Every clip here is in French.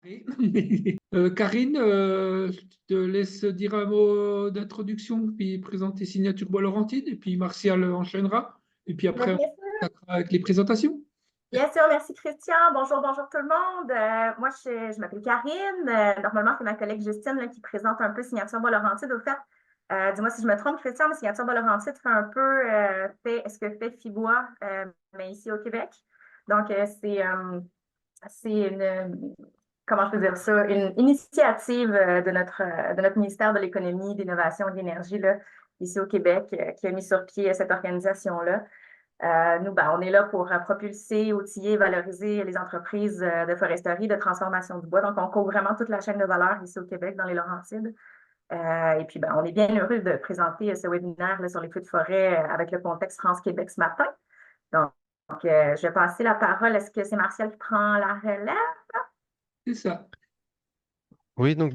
Oui. Karine, je te laisse dire un mot d'introduction, puis présenter Signature Bois-Laurentide, et puis Martial enchaînera, et puis Mais après on bien sûr, attaquera avec les présentations. bien sûr, merci Christian. Bonjour, bonjour tout le monde. Moi, je m'appelle Karine. Normalement, c'est ma collègue Justine là, qui présente un peu Signature Bois-Laurentide. Au fait, dis-moi si je me trompe, Christian, mais Signature Bois-Laurentide fait un peu ce que fait Fibois, mais ici au Québec. Donc, c'est comment je peux dire ça, une initiative de notre ministère de l'Économie, de l'Innovation et de l'Énergie, là, ici au Québec, qui a mis sur pied cette organisation-là. Nous, ben, on est là pour propulser, outiller, valoriser les entreprises de foresterie, de transformation du bois. Donc, on couvre vraiment toute la chaîne de valeur ici au Québec, dans les Laurentides. Et puis, ben, on est bien heureux de présenter ce webinaire là, sur les feux de forêt avec le contexte France-Québec ce matin. Donc, je vais passer la parole. Est-ce que c'est Martial qui prend la relève? C'est ça. Oui, donc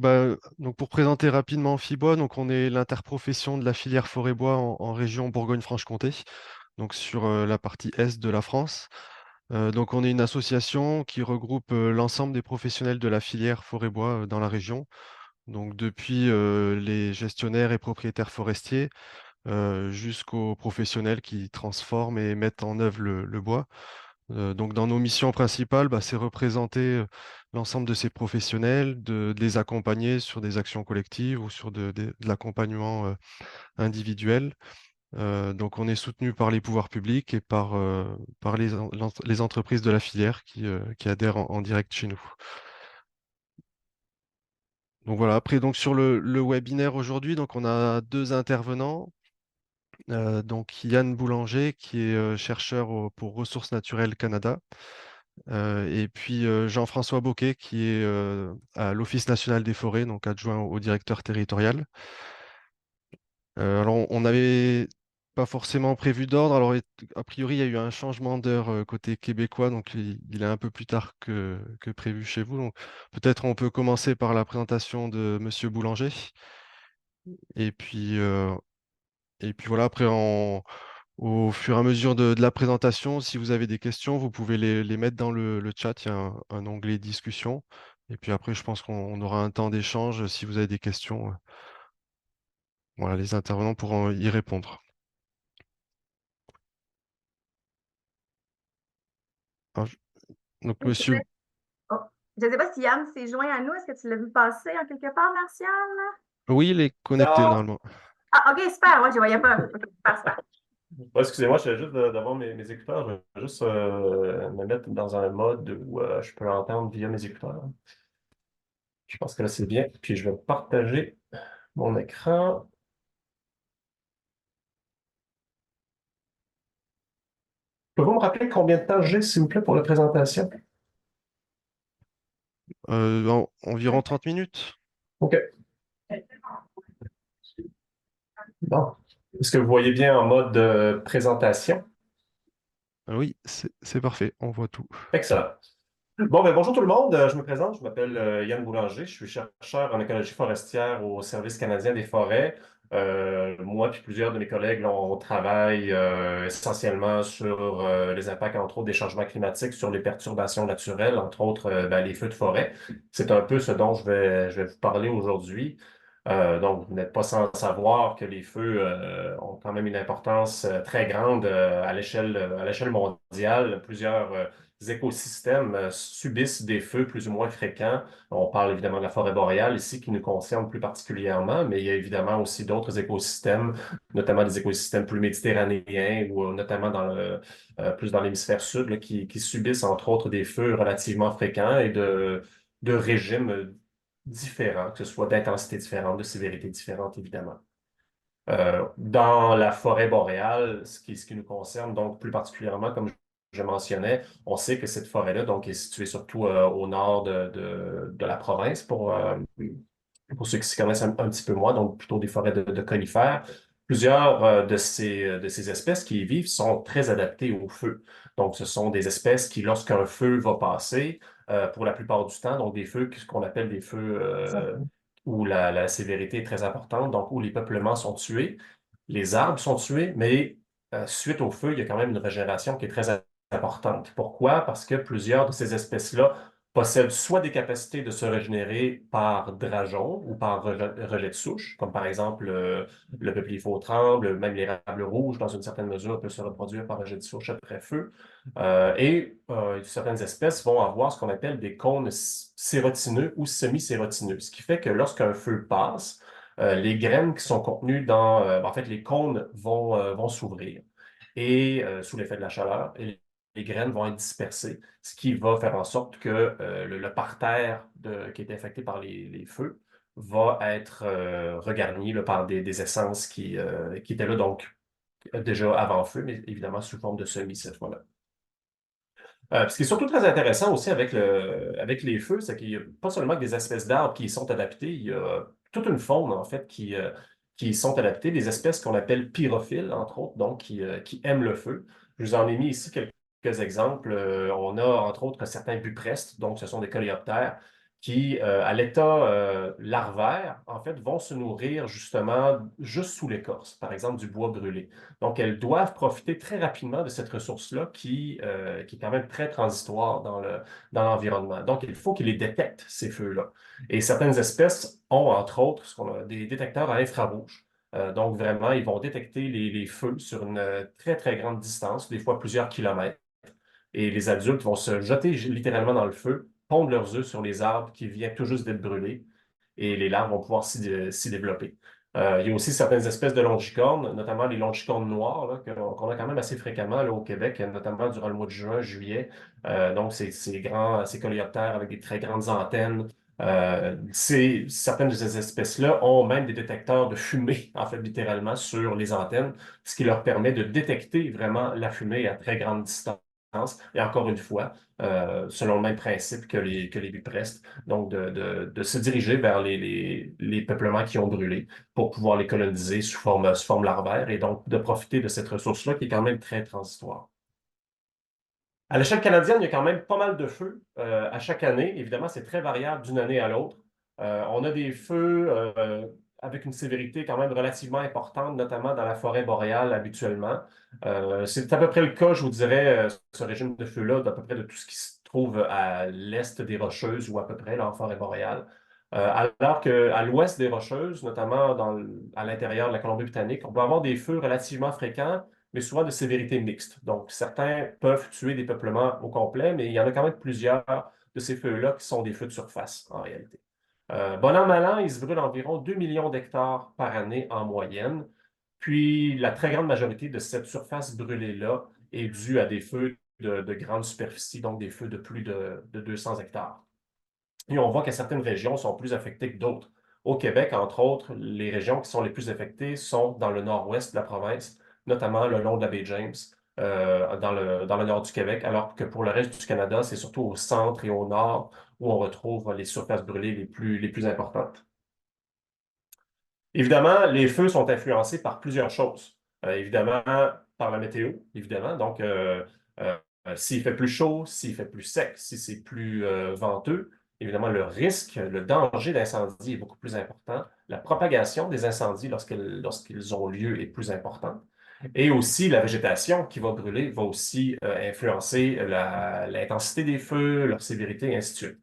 pour présenter rapidement Fibois, donc on est l'interprofession de la filière forêt-bois en région Bourgogne-Franche-Comté, donc sur la partie est de la France. Donc on est une association qui regroupe l'ensemble des professionnels de la filière forêt-bois dans la région, donc depuis les gestionnaires et propriétaires forestiers jusqu'aux professionnels qui transforment et mettent en œuvre le bois. Donc dans nos missions principales, c'est représenter l'ensemble de ces professionnels, de les accompagner sur des actions collectives ou sur de l'accompagnement individuel. Donc on est soutenu par les pouvoirs publics et par les entreprises de la filière qui adhèrent en direct chez nous. Donc voilà, après donc sur le webinaire aujourd'hui, donc on a deux intervenants. Donc Yann Boulanger qui est chercheur pour Ressources naturelles Canada. Et puis Jean-François Boquet, qui est à l'Office national des forêts, donc adjoint au directeur territorial. Alors, on n'avait pas forcément prévu d'ordre. Alors, a priori, il y a eu un changement d'heure côté québécois, donc il est un peu plus tard que prévu chez vous. Donc, peut-être on peut commencer par la présentation de Monsieur Boulanger. Et puis, euh, et puis voilà, après, au fur et à mesure de la présentation, si vous avez des questions, vous pouvez les mettre dans le chat. Il y a un onglet discussion. Et puis après, je pense qu'on aura un temps d'échange. Si vous avez des questions, voilà, les intervenants pourront y répondre. Alors, donc, Oui, c'est monsieur, vrai. Oh, je ne sais pas si Yann s'est joint à nous. Est-ce que tu l'as vu passer en quelque part, Martial? oui, il est connecté Non. normalement. Ah, OK, super. Moi, je ne voyais pas. OK, super, super. Ouais, excusez-moi, je viens juste d'avoir mes écouteurs. Je vais juste me mettre dans un mode où je peux entendre via mes écouteurs. Je pense que là, c'est bien. Puis je vais partager mon écran. Pouvez-vous me rappeler combien de temps j'ai, s'il vous plaît, pour la présentation? Environ 30 minutes. OK. Bon. Est-ce que vous voyez bien en mode présentation? Oui, c'est parfait. On voit tout. Excellent. Bon, ben, bonjour tout le monde. Je me présente. Je m'appelle Yann Boulanger. Je suis chercheur en écologie forestière au Service canadien des forêts. Moi puis plusieurs de mes collègues, là, on travaille essentiellement sur les impacts, entre autres, des changements climatiques sur les perturbations naturelles, entre autres ben, les feux de forêt. C'est un peu ce dont je vais vous parler aujourd'hui. Donc, vous n'êtes pas sans savoir que les feux ont quand même une importance très grande à l'échelle mondiale. Plusieurs écosystèmes subissent des feux plus ou moins fréquents. On parle évidemment de la forêt boréale ici qui nous concerne plus particulièrement, mais il y a évidemment aussi d'autres écosystèmes, notamment des écosystèmes plus méditerranéens ou notamment plus dans l'hémisphère sud là, qui subissent entre autres des feux relativement fréquents et de régimes différents, que ce soit d'intensité différente, de sévérité différente évidemment. Dans la forêt boréale, ce qui nous concerne, donc plus particulièrement, comme je mentionnais, on sait que cette forêt-là donc, est située surtout au nord de la province, pour ceux qui s'y connaissent un petit peu moins, donc plutôt des forêts de conifères. Plusieurs de ces espèces qui y vivent sont très adaptées au feu. Donc, ce sont des espèces qui, lorsqu'un feu va passer, pour la plupart du temps, donc des feux ce qu'on appelle des feux où la sévérité est très importante, donc où les peuplements sont tués, les arbres sont tués, mais suite au feu, il y a quand même une régénération qui est très importante. Pourquoi? Parce que plusieurs de ces espèces-là possèdent soit des capacités de se régénérer par drageon ou par rejet de souche, comme par exemple le peuplier faux-tremble, même l'érable rouge, dans une certaine mesure, peut se reproduire par rejet de souche après feu. Certaines espèces vont avoir ce qu'on appelle des cônes sérotineux ou semi-sérotineux, ce qui fait que lorsqu'un feu passe, les graines qui sont contenues en fait, les cônes vont s'ouvrir et sous l'effet de la chaleur, et les graines vont être dispersées, ce qui va faire en sorte que le parterre qui est infecté par les feux va être regarni là, par des essences qui étaient là donc déjà avant feu, mais évidemment sous forme de semis cette fois-là. Ce qui est surtout très intéressant aussi avec les feux, c'est qu'il n'y a pas seulement que des espèces d'arbres qui y sont adaptées, il y a toute une faune, en fait, qui y sont adaptées, des espèces qu'on appelle pyrophiles, entre autres, donc qui aiment le feu. Je vous en ai mis ici quelques exemples. On a, entre autres, certains buprestes, donc ce sont des coléoptères, qui, à l'état larvaire, en fait, vont se nourrir justement juste sous l'écorce, par exemple du bois brûlé. Donc, elles doivent profiter très rapidement de cette ressource-là qui est quand même très transitoire dans l'environnement. Donc, il faut qu'ils les détectent, ces feux-là. Et certaines espèces ont, entre autres, ce qu'on a des détecteurs à infrarouge. Donc, vraiment, ils vont détecter les feux sur une très, très grande distance, des fois plusieurs kilomètres. Et les adultes vont se jeter littéralement dans le feu, pondre leurs œufs sur les arbres qui viennent tout juste d'être brûlés, et les larves vont pouvoir s'y développer. Il y a aussi certaines espèces de longicornes, notamment les longicornes noires, là, qu'on a quand même assez fréquemment là, au Québec, notamment durant le mois de juin, juillet. Donc, ces coléoptères avec des très grandes antennes. Certaines de ces espèces-là ont même des détecteurs de fumée, en fait, littéralement, sur les antennes, ce qui leur permet de détecter vraiment la fumée à très grande distance. Et encore une fois, selon le même principe que les buprestes, donc de se diriger vers les peuplements qui ont brûlé pour pouvoir les coloniser sous forme larvaire et donc de profiter de cette ressource-là qui est quand même très transitoire. À l'échelle canadienne, il y a quand même pas mal de feux à chaque année. Évidemment, c'est très variable d'une année à l'autre. On a des feux avec une sévérité quand même relativement importante, notamment dans la forêt boréale habituellement. C'est à peu près le cas, je vous dirais, ce régime de feu-là, d'à peu près de tout ce qui se trouve à l'est des Rocheuses ou à peu près là, en forêt boréale. Alors qu'à l'ouest des Rocheuses, notamment à l'intérieur de la Colombie-Britannique, on peut avoir des feux relativement fréquents, mais souvent de sévérité mixte. Donc, certains peuvent tuer des peuplements au complet, mais il y en a quand même plusieurs de ces feux-là qui sont des feux de surface, en réalité. Bon an, mal an, il se brûle environ 2 millions d'hectares par année en moyenne. Puis, la très grande majorité de cette surface brûlée-là est due à des feux de grande superficie, donc des feux de plus de 200 hectares. Et on voit que certaines régions sont plus affectées que d'autres. Au Québec, entre autres, les régions qui sont les plus affectées sont dans le nord-ouest de la province, notamment le long de la baie James, dans le nord du Québec, alors que pour le reste du Canada, c'est surtout au centre et au nord où on retrouve les surfaces brûlées les plus importantes. Évidemment, les feux sont influencés par plusieurs choses. Évidemment, par la météo, évidemment. Donc, s'il fait plus chaud, s'il fait plus sec, si c'est plus venteux, évidemment, le risque, le danger d'incendie est beaucoup plus important. La propagation des incendies lorsqu'ils ont lieu est plus importante. Et aussi, la végétation qui va brûler va aussi influencer l'intensité des feux, leur sévérité, et ainsi de suite.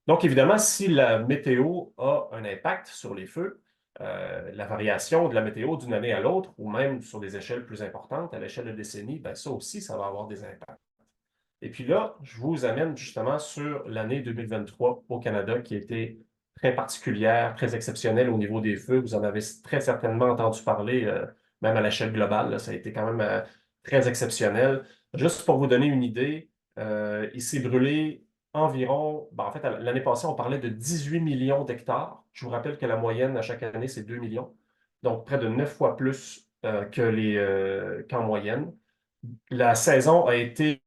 Donc, évidemment, si la météo a un impact sur les feux, la variation de la météo d'une année à l'autre, ou même sur des échelles plus importantes, à l'échelle de décennies, ben ça aussi, ça va avoir des impacts. Et puis là, je vous amène justement sur l'année 2023 au Canada, qui a été très particulière, très exceptionnelle au niveau des feux. Vous en avez très certainement entendu parler, même à l'échelle globale, là, ça a été quand même très exceptionnel. Juste pour vous donner une idée, il s'est brûlé environ, en fait, l'année passée, on parlait de 18 millions d'hectares. Je vous rappelle que la moyenne à chaque année, c'est 2 millions. Donc, près de 9 fois plus qu'en moyenne. La saison a été,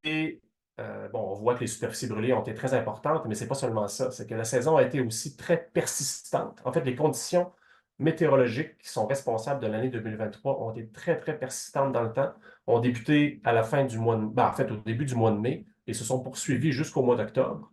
on voit que les superficies brûlées ont été très importantes, mais ce n'est pas seulement ça. C'est que la saison a été aussi très persistante. En fait, les conditions météorologiques qui sont responsables de l'année 2023 ont été très, très persistantes dans le temps, ont débuté à la fin du mois en fait, au début du mois de mai et se sont poursuivis jusqu'au mois d'octobre.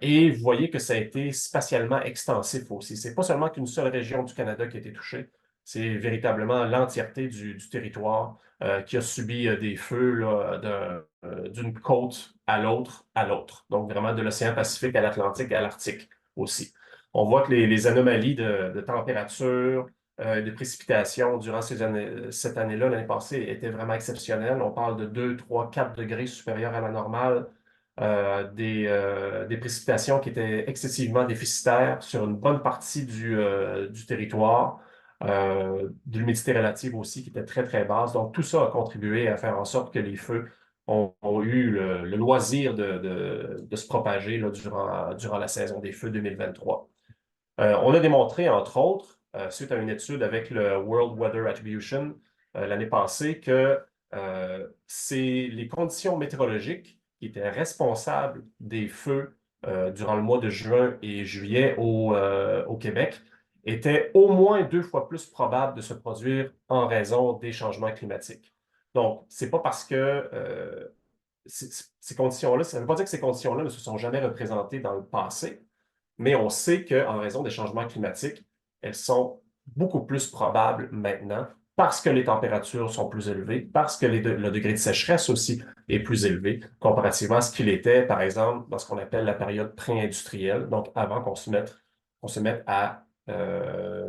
Et vous voyez que ça a été spatialement extensif aussi. Ce n'est pas seulement qu'une seule région du Canada qui a été touchée, c'est véritablement l'entièreté du territoire qui a subi des feux là, d'une côte à l'autre, Donc, vraiment de l'océan Pacifique à l'Atlantique à l'Arctique aussi. On voit que les anomalies de température, de précipitations durant cette année-là, l'année passée, étaient vraiment exceptionnelles. On parle de 2, 3, 4 degrés supérieurs à la normale, des précipitations qui étaient excessivement déficitaires sur une bonne partie du territoire, de l'humidité relative aussi qui était très, très basse. Donc, tout ça a contribué à faire en sorte que les feux ont eu le loisir de se propager là, durant la saison des feux 2023. On a démontré, entre autres, suite à une étude avec le World Weather Attribution l'année passée, que c'est les conditions météorologiques qui étaient responsables des feux durant le mois de juin et juillet au Québec étaient au moins 2 fois plus probables de se produire en raison des changements climatiques. Donc, c'est pas parce que ces conditions-là, ça ne veut pas dire que ces conditions-là ne se sont jamais représentées dans le passé, mais on sait qu'en raison des changements climatiques, elles sont beaucoup plus probables maintenant parce que les températures sont plus élevées, parce que le degré de sécheresse aussi est plus élevé comparativement à ce qu'il était, par exemple, dans ce qu'on appelle la période pré-industrielle, donc avant qu'on se mette à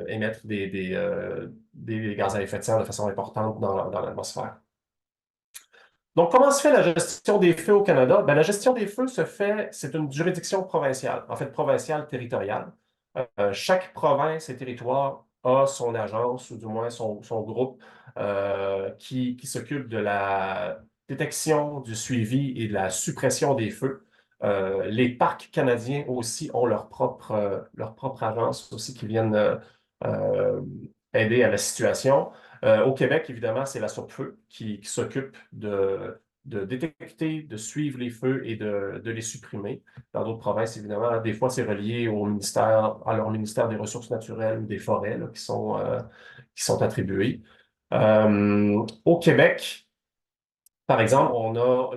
émettre des gaz à effet de serre de façon importante dans l'atmosphère. Donc, comment se fait la gestion des feux au Canada? La gestion des feux c'est une juridiction provinciale, en fait provinciale territoriale. Chaque province et territoire a son agence, ou du moins son groupe, qui s'occupe de la détection, du suivi et de la suppression des feux. Les parcs canadiens aussi ont leur propre agence aussi qui viennent aider à la situation. Au Québec, évidemment, c'est la Sopfeu qui s'occupe de détecter, de suivre les feux et de les supprimer. Dans d'autres provinces, évidemment, des fois, c'est relié à leur ministère des Ressources naturelles ou des forêts là, qui sont attribués. Au Québec, par exemple, on a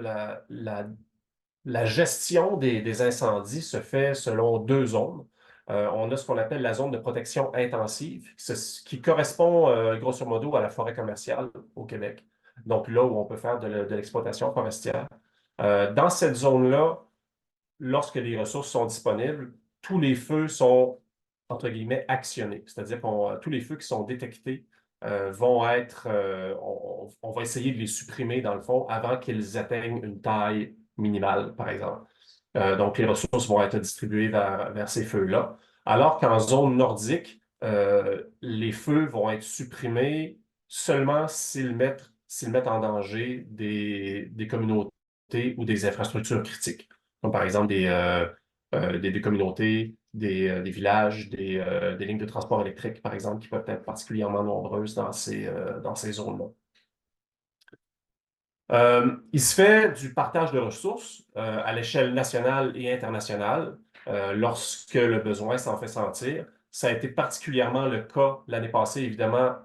la gestion des incendies se fait selon 2 zones. On a ce qu'on appelle la zone de protection intensive, qui correspond grosso modo à la forêt commerciale au Québec. Donc là où on peut faire de l'exploitation forestière. Dans cette zone-là, lorsque les ressources sont disponibles, tous les feux sont, entre guillemets, actionnés. C'est-à-dire que tous les feux qui sont détectés vont être, on va essayer de les supprimer, dans le fond, avant qu'ils atteignent une taille minimale, par exemple. Donc, les ressources vont être distribuées vers ces feux-là. Alors qu'en zone nordique, les feux vont être supprimés seulement s'ils mettent en danger des communautés ou des infrastructures critiques. Comme par exemple des communautés, des villages, des lignes de transport électrique, par exemple, qui peuvent être particulièrement nombreuses dans ces zones-là. Il se fait du partage de ressources à l'échelle nationale et internationale lorsque le besoin s'en fait sentir. Ça a été particulièrement le cas l'année passée, évidemment,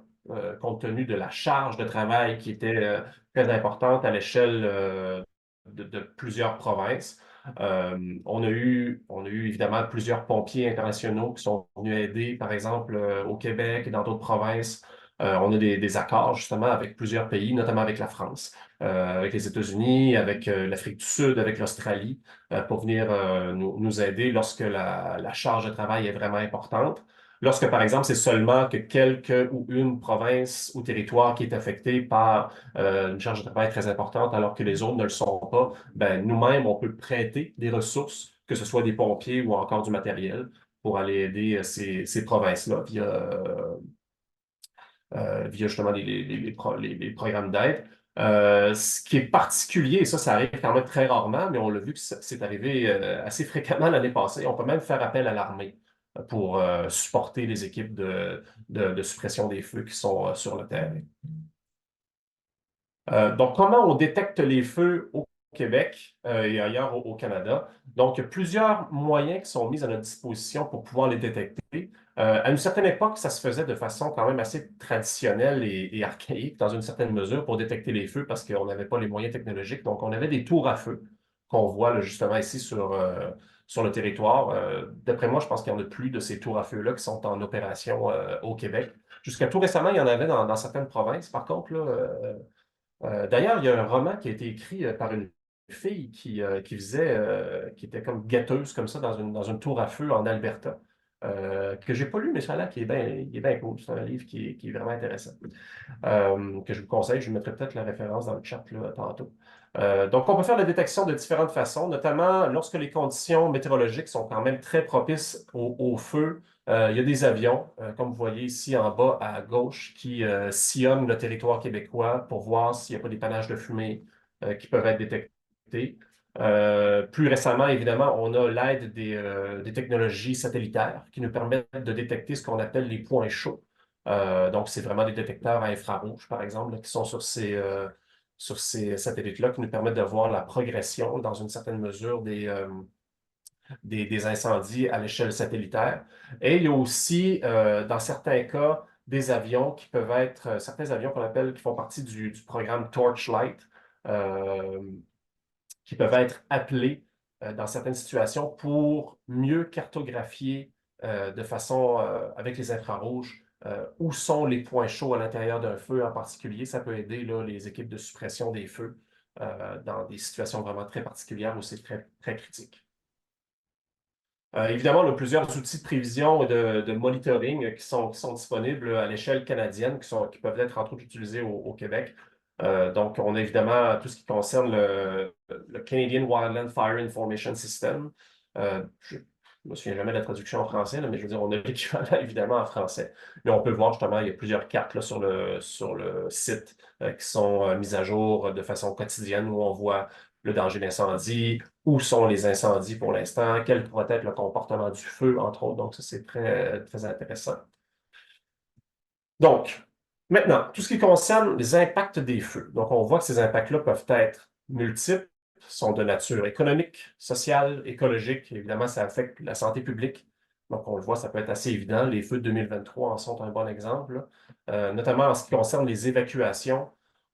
compte tenu de la charge de travail qui était très importante à l'échelle de plusieurs provinces. On a eu évidemment plusieurs pompiers internationaux qui sont venus aider, par exemple, au Québec et dans d'autres provinces. On a des accords justement avec plusieurs pays, notamment avec la France, avec les États-Unis, avec l'Afrique du Sud, avec l'Australie, pour venir nous aider lorsque la charge de travail est vraiment importante. Lorsque, par exemple, c'est seulement que quelques ou une province ou territoire qui est affecté par une charge de travail très importante, alors que les autres ne le sont pas, nous-mêmes, on peut prêter des ressources, que ce soit des pompiers ou encore du matériel, pour aller aider ces provinces-là via justement les programmes d'aide. Ce qui est particulier, et ça arrive quand même très rarement, mais on l'a vu que c'est arrivé assez fréquemment l'année passée. On peut même faire appel à l'armée pour supporter les équipes de suppression des feux qui sont sur le terrain. Donc, comment on détecte les feux au Québec et ailleurs au Canada? Donc, il y a plusieurs moyens qui sont mis à notre disposition pour pouvoir les détecter. À une certaine époque, ça se faisait de façon quand même assez traditionnelle et archaïque, dans une certaine mesure, pour détecter les feux parce qu'on n'avait pas les moyens technologiques. Donc, on avait des tours à feu qu'on voit là, justement ici sur le territoire. D'après moi, je pense qu'il y en a plus de ces tours à feu-là qui sont en opération au Québec. Jusqu'à tout récemment, il y en avait dans certaines provinces. Par contre, là, d'ailleurs, il y a un roman qui a été écrit par une fille qui était comme guetteuse comme ça dans une tour à feu en Alberta, que j'ai pas lu, mais ça a l'air qu'il il est bien cool. C'est un livre qui est vraiment intéressant, que je vous conseille. Je vous mettrai peut-être la référence dans le chat là, tantôt. Donc, on peut faire la détection de différentes façons, notamment lorsque les conditions météorologiques sont quand même très propices au feu. Il y a des avions, comme vous voyez ici en bas à gauche, qui sillonnent le territoire québécois pour voir s'il n'y a pas des panaches de fumée qui peuvent être détectés. Plus récemment, évidemment, on a l'aide des technologies satellitaires qui nous permettent de détecter ce qu'on appelle les points chauds. Donc, c'est vraiment des détecteurs à infrarouge, par exemple, là, qui sont sur ces satellites-là, qui nous permettent de voir la progression, dans une certaine mesure, des incendies à l'échelle satellitaire. Et il y a aussi, dans certains cas, des avions qui peuvent être, certains avions qu'on appelle, qui font partie du programme Torchlight, qui peuvent être appelés dans certaines situations pour mieux cartographier de façon, avec les infrarouges, où sont les points chauds à l'intérieur d'un feu en particulier. Ça peut aider là, les équipes de suppression des feux dans des situations vraiment très particulières où c'est très, très critique. Évidemment, on a plusieurs outils de prévision et de monitoring qui sont disponibles à l'échelle canadienne, qui peuvent être entre autres utilisés au Québec. Donc, on a évidemment tout ce qui concerne le Canadian Wildland Fire Information System. Je ne me souviens jamais de la traduction en français, là, mais je veux dire, on a l'équivalent évidemment en français. Mais on peut voir justement, il y a plusieurs cartes là, sur le site qui sont mises à jour de façon quotidienne où on voit le danger d'incendie, où sont les incendies pour l'instant, quel pourrait être le comportement du feu, entre autres. Donc, ça, c'est très, très intéressant. Donc, maintenant, tout ce qui concerne les impacts des feux. Donc, on voit que ces impacts-là peuvent être multiples, sont de nature économique, sociale, écologique. Évidemment, ça affecte la santé publique. Donc, on le voit, ça peut être assez évident. Les feux de 2023 en sont un bon exemple. Notamment en ce qui concerne les évacuations.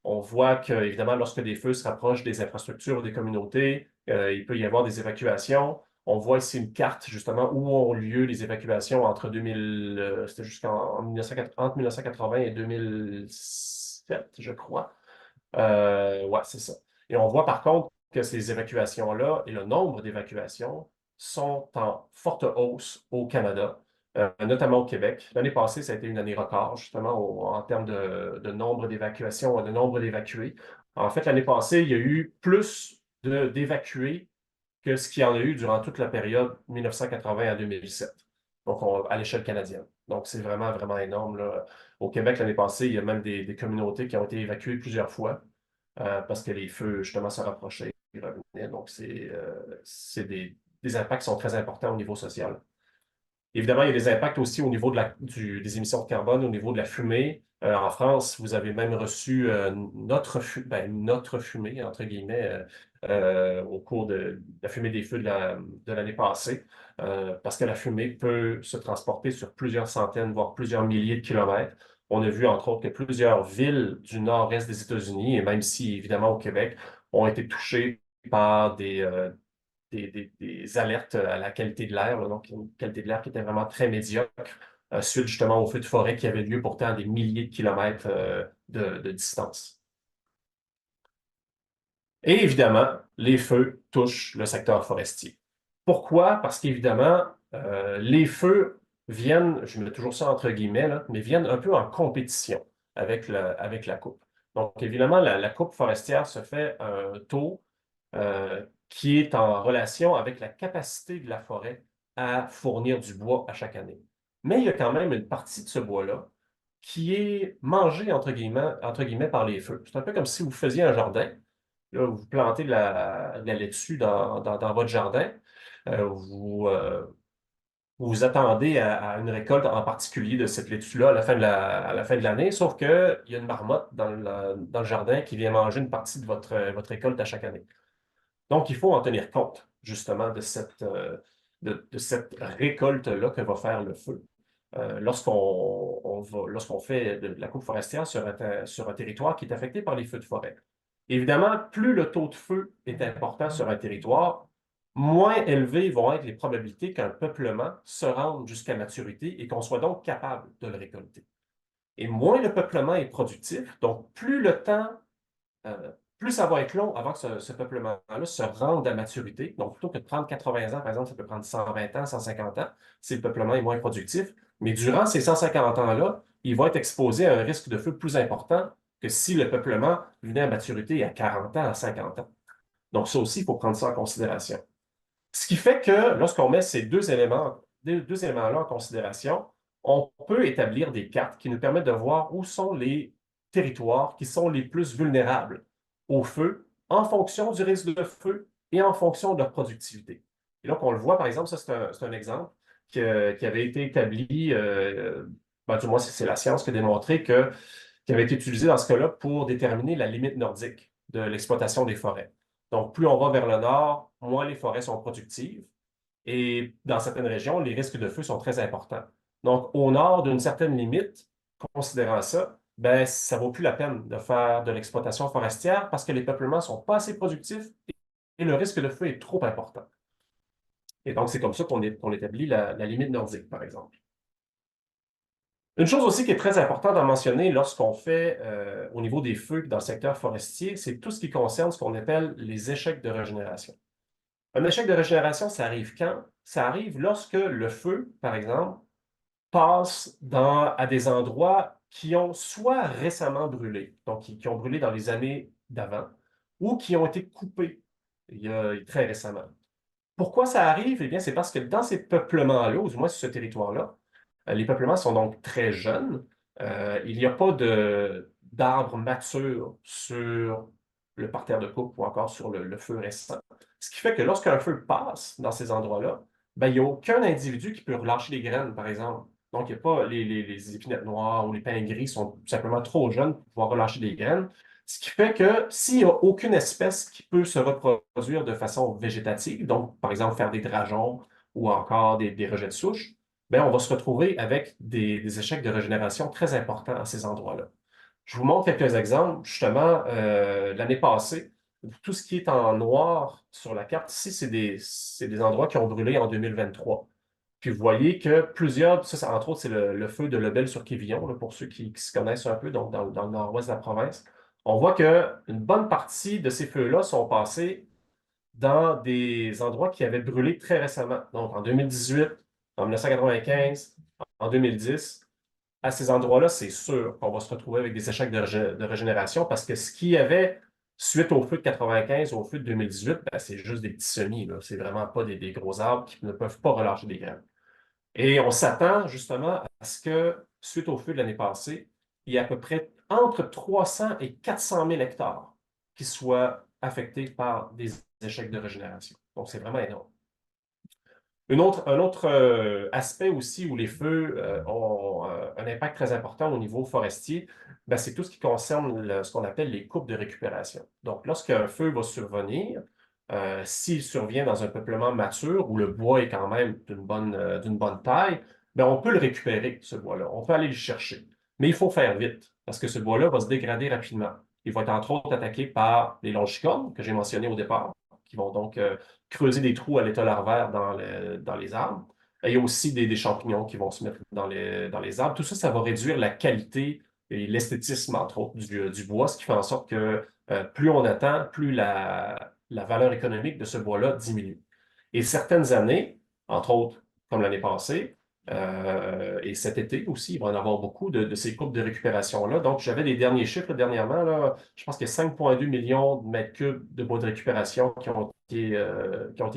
On voit que, évidemment, lorsque des feux se rapprochent des infrastructures ou des communautés, il peut y avoir des évacuations. On voit ici une carte, justement, où ont lieu les évacuations entre 2000, c'était entre 1980 et 2007, je crois. Ouais, c'est ça. Et on voit par contre que ces évacuations-là et le nombre d'évacuations sont en forte hausse au Canada, notamment au Québec. L'année passée, ça a été une année record, justement, en termes de nombre d'évacuations et de nombre d'évacués. En fait, l'année passée, il y a eu plus d'évacués que ce qu'il y en a eu durant toute la période 1980 à 2007, donc à l'échelle canadienne. Donc, c'est vraiment, vraiment énorme, là. Au Québec, l'année passée, il y a même des communautés qui ont été évacuées plusieurs fois parce que les feux, justement, se rapprochaient et revenaient. Donc, c'est des impacts qui sont très importants au niveau social. Évidemment, il y a des impacts aussi au niveau des émissions de carbone, au niveau de la fumée. En France, vous avez même reçu notre fumée, entre guillemets, au cours de la fumée des feux de l'année passée, parce que la fumée peut se transporter sur plusieurs centaines, voire plusieurs milliers de kilomètres. On a vu, entre autres, que plusieurs villes du nord-est des États-Unis, et même si, évidemment, au Québec, ont été touchées par des alertes à la qualité de l'air, donc une qualité de l'air qui était vraiment très médiocre, suite justement au feu de forêt qui avait lieu pourtant à des milliers de kilomètres de distance. Et évidemment, les feux touchent le secteur forestier. Pourquoi? Parce qu'évidemment, les feux viennent, je mets toujours ça entre guillemets, là, mais viennent un peu en compétition avec la coupe. Donc, évidemment, la coupe forestière se fait un taux qui est en relation avec la capacité de la forêt à fournir du bois à chaque année. Mais il y a quand même une partie de ce bois-là qui est mangée, entre guillemets, par les feux. C'est un peu comme si vous faisiez un jardin. Là, vous plantez de la laitue dans votre jardin. Vous attendez à une récolte en particulier de cette laitue-là à la fin de l'année, sauf qu'il y a une marmotte dans le jardin qui vient manger une partie de votre récolte à chaque année. Donc, il faut en tenir compte, justement, de cette récolte-là que va faire le feu. Lorsqu'on fait de la coupe forestière sur un territoire qui est affecté par les feux de forêt. Évidemment, plus le taux de feu est important sur un territoire, moins élevées vont être les probabilités qu'un peuplement se rende jusqu'à maturité et qu'on soit donc capable de le récolter. Et moins le peuplement est productif, donc plus le temps, plus ça va être long avant que ce peuplement-là se rende à maturité. Donc, plutôt que de prendre 80 ans, par exemple, ça peut prendre 120 ans, 150 ans, si le peuplement est moins productif. Mais durant ces 150 ans-là, il va être exposé à un risque de feu plus important que si le peuplement venait à maturité à 40 ans, à 50 ans. Donc, ça aussi, il faut prendre ça en considération. Ce qui fait que lorsqu'on met ces deux éléments-là en considération, on peut établir des cartes qui nous permettent de voir où sont les territoires qui sont les plus vulnérables au feu en fonction du risque de feu et en fonction de leur productivité. Et donc, on le voit, par exemple, ça, c'est un exemple qui avait été établi, du moins, c'est la science qui a démontré qui avait été utilisé dans ce cas-là pour déterminer la limite nordique de l'exploitation des forêts. Donc, plus on va vers le nord, moins les forêts sont productives. Et dans certaines régions, les risques de feu sont très importants. Donc, au nord d'une certaine limite, considérant ça, ben, ça ne vaut plus la peine de faire de l'exploitation forestière parce que les peuplements ne sont pas assez productifs et le risque de feu est trop important. Et donc, c'est comme ça qu'on établit la limite nordique, par exemple. Une chose aussi qui est très importante à mentionner lorsqu'on fait au niveau des feux dans le secteur forestier, c'est tout ce qui concerne ce qu'on appelle les échecs de régénération. Un échec de régénération, ça arrive quand? Ça arrive lorsque le feu, par exemple, passe à des endroits qui ont soit récemment brûlé, donc qui ont brûlé dans les années d'avant, ou qui ont été coupés très récemment. Pourquoi ça arrive? Eh bien, c'est parce que dans ces peuplements-là, ou du moins sur ce territoire-là, les peuplements sont donc très jeunes. Il n'y a pas d'arbres matures sur le parterre de coupe ou encore sur le feu récent. Ce qui fait que lorsqu'un feu passe dans ces endroits-là, ben, il n'y a aucun individu qui peut relâcher les graines, par exemple. Donc, il n'y a pas les épinettes noires ou les pins gris sont tout simplement trop jeunes pour pouvoir relâcher des graines. Ce qui fait que s'il n'y a aucune espèce qui peut se reproduire de façon végétative, donc par exemple faire des drageons ou encore des rejets de souche, bien, on va se retrouver avec des échecs de régénération très importants à ces endroits-là. Je vous montre quelques exemples. Justement, l'année passée, tout ce qui est en noir sur la carte ici, c'est des endroits qui ont brûlé en 2023. Puis vous voyez que plusieurs, ça, entre autres, c'est le feu de Lebel-sur-Quévillon, là, pour ceux qui se connaissent un peu, donc dans le nord-ouest de la province. On voit qu'une bonne partie de ces feux-là sont passés dans des endroits qui avaient brûlé très récemment. Donc en 2018, en 1995, en 2010. À ces endroits-là, c'est sûr qu'on va se retrouver avec des échecs de régénération parce que ce qu'il y avait suite au feu de 95, au feu de 2018, ben, c'est juste des petits semis. C'est vraiment pas des gros arbres qui ne peuvent pas relâcher des graines. Et on s'attend justement à ce que, suite au feu de l'année passée, il y ait à peu près entre 300 et 400 000 hectares qui soient affectés par des échecs de régénération. Donc, c'est vraiment énorme. Un autre aspect aussi où les feux ont un impact très important au niveau forestier, ben, c'est tout ce qui concerne ce qu'on appelle les coupes de récupération. Donc, lorsqu'un feu va survenir, s'il survient dans un peuplement mature où le bois est quand même d'une bonne taille, ben, on peut le récupérer, ce bois-là. On peut aller le chercher. Mais il faut faire vite parce que ce bois-là va se dégrader rapidement. Il va être entre autres attaqué par les longicornes que j'ai mentionné au départ, qui vont donc creuser des trous à l'état larvaire dans les arbres. Et il y a aussi des champignons qui vont se mettre dans les arbres. Tout ça, ça va réduire la qualité et l'esthétisme, entre autres, du bois, ce qui fait en sorte que plus on attend, plus la valeur économique de ce bois-là diminue. Et certaines années, entre autres, comme l'année passée, et cet été aussi, il va y en avoir beaucoup de ces coupes de récupération-là. Donc, j'avais les derniers chiffres dernièrement. Là, je pense qu'il y a 5,2 millions de mètres cubes de bois de récupération qui ont été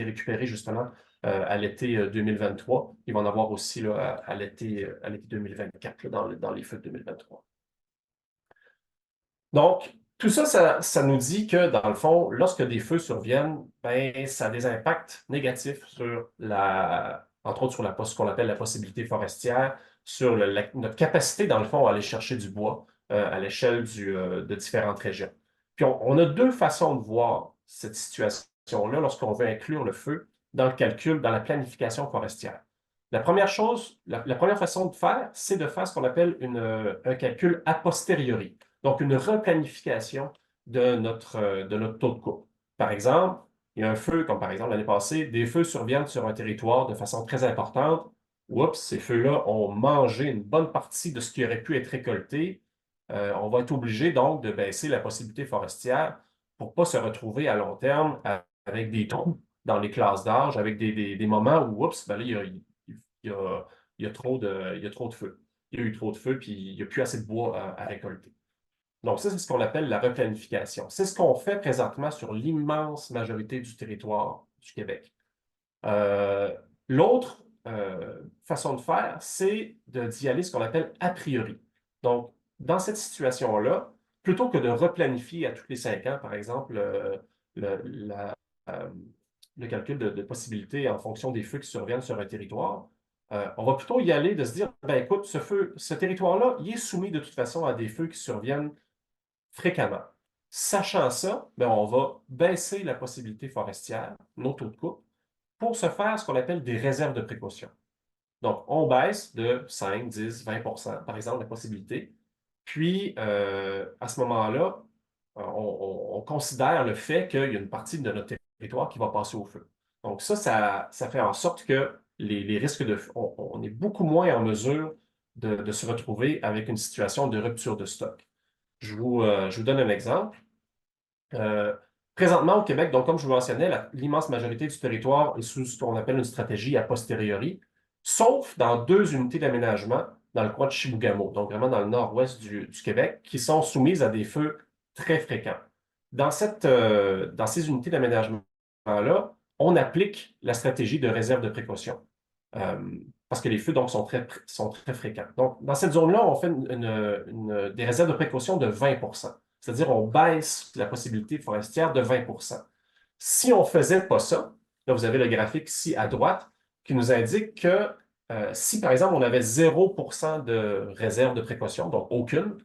récupérés justement à l'été 2023. Il va en avoir aussi là, à l'été 2024, là, dans les feux de 2023. Donc, tout ça, ça nous dit que, dans le fond, lorsque des feux surviennent, ben, ça a des impacts négatifs sur entre autres sur ce qu'on appelle la possibilité forestière, sur notre capacité, dans le fond, à aller chercher du bois à l'échelle de différentes régions. Puis on a deux façons de voir cette situation-là lorsqu'on veut inclure le feu dans le calcul, dans la planification forestière. La première chose, la première façon de faire, c'est de faire ce qu'on appelle un calcul a posteriori. Donc, une replanification de notre taux de coupe. Par exemple, il y a un feu, comme par exemple l'année passée, des feux surviennent sur un territoire de façon très importante. Oups, ces feux-là ont mangé une bonne partie de ce qui aurait pu être récolté. On va être obligé donc de baisser la possibilité forestière pour ne pas se retrouver à long terme avec des trous dans les classes d'âge, avec des moments où, oups, ben là, il y a trop de feu. Il y a eu trop de feu, puis il n'y a plus assez de bois à récolter. Donc, ça, c'est ce qu'on appelle la replanification. C'est ce qu'on fait présentement sur l'immense majorité du territoire du Québec. L'autre façon de faire, c'est d'y aller ce qu'on appelle a priori. Donc, dans cette situation-là, plutôt que de replanifier à tous les 5 ans, par exemple, le, la, euh, le calcul de possibilités en fonction des feux qui surviennent sur un territoire, on va plutôt y aller de se dire, ben écoute, ce territoire-là, il est soumis de toute façon à des feux qui surviennent fréquemment. Sachant ça, ben, on va baisser la possibilité forestière, nos taux de coupe, pour se faire ce qu'on appelle des réserves de précaution. Donc, on baisse de 5, 10, 20 par exemple, la possibilité. Puis, à ce moment-là, on considère le fait qu'il y a une partie de notre territoire qui va passer au feu. Donc, ça fait en sorte que les risques de feu, on est beaucoup moins en mesure de se retrouver avec une situation de rupture de stock. Je vous donne un exemple. Présentement, au Québec, donc comme je vous mentionnais, l'immense majorité du territoire est sous ce qu'on appelle une stratégie a posteriori, sauf dans 2 unités d'aménagement dans le coin de Chibougamau, donc vraiment dans le nord-ouest du Québec, qui sont soumises à des feux très fréquents. Dans ces unités d'aménagement-là, on applique la stratégie de réserve de précaution. Parce que les feux donc, sont très fréquents. Donc, dans cette zone-là, on fait des réserves de précaution de 20 c'est-à-dire on baisse la possibilité forestière de 20 Si on ne faisait pas ça, là, vous avez le graphique ici à droite qui nous indique que si, par exemple, on avait 0 de réserve de précaution, donc aucune,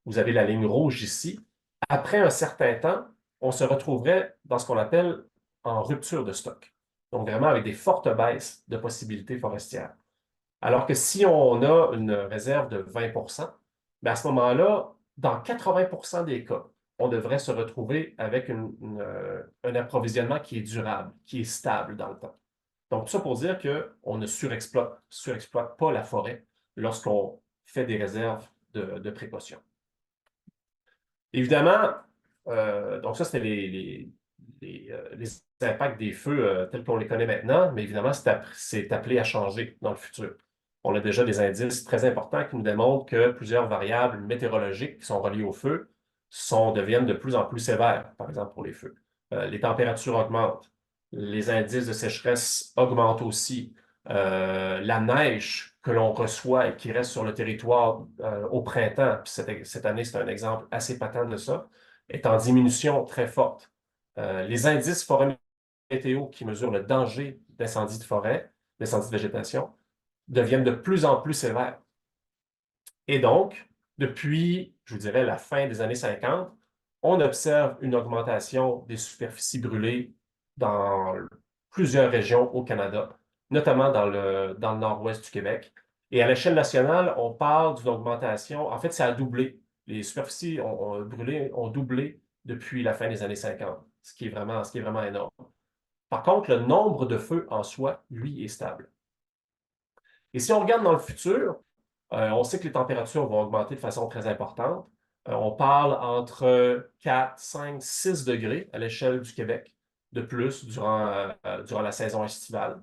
vous avez la ligne rouge ici, après un certain temps, on se retrouverait dans ce qu'on appelle en rupture de stock. Donc, vraiment avec des fortes baisses de possibilités forestières. Alors que si on a une réserve de 20 bien à ce moment-là, dans 80 des cas, on devrait se retrouver avec un approvisionnement qui est durable, qui est stable dans le temps. Donc, tout ça pour dire qu'on ne surexploite pas la forêt lorsqu'on fait des réserves de précaution. Évidemment, donc ça, c'était les impacts des feux tels qu'on les connaît maintenant, mais évidemment, c'est appelé à changer dans le futur. On a déjà des indices très importants qui nous démontrent que plusieurs variables météorologiques qui sont reliées au feu deviennent de plus en plus sévères, par exemple pour les feux. Les températures augmentent, les indices de sécheresse augmentent aussi. La neige que l'on reçoit et qui reste sur le territoire au printemps, puis cette année, c'est un exemple assez patent de ça, est en diminution très forte. Les indices forêt météo qui mesurent le danger d'incendie de forêt, d'incendie de végétation, deviennent de plus en plus sévères. Et donc, depuis, je vous dirais, la fin des années 50, on observe une augmentation des superficies brûlées dans plusieurs régions au Canada, notamment dans le nord-ouest du Québec. Et à l'échelle nationale, on parle d'une augmentation, en fait, ça a doublé. Les superficies brûlées ont doublé depuis la fin des années 50, ce qui est vraiment énorme. Par contre, le nombre de feux en soi, lui, est stable. Et si on regarde dans le futur, on sait que les températures vont augmenter de façon très importante. On parle entre 4, 5, 6 degrés à l'échelle du Québec de plus durant la saison estivale.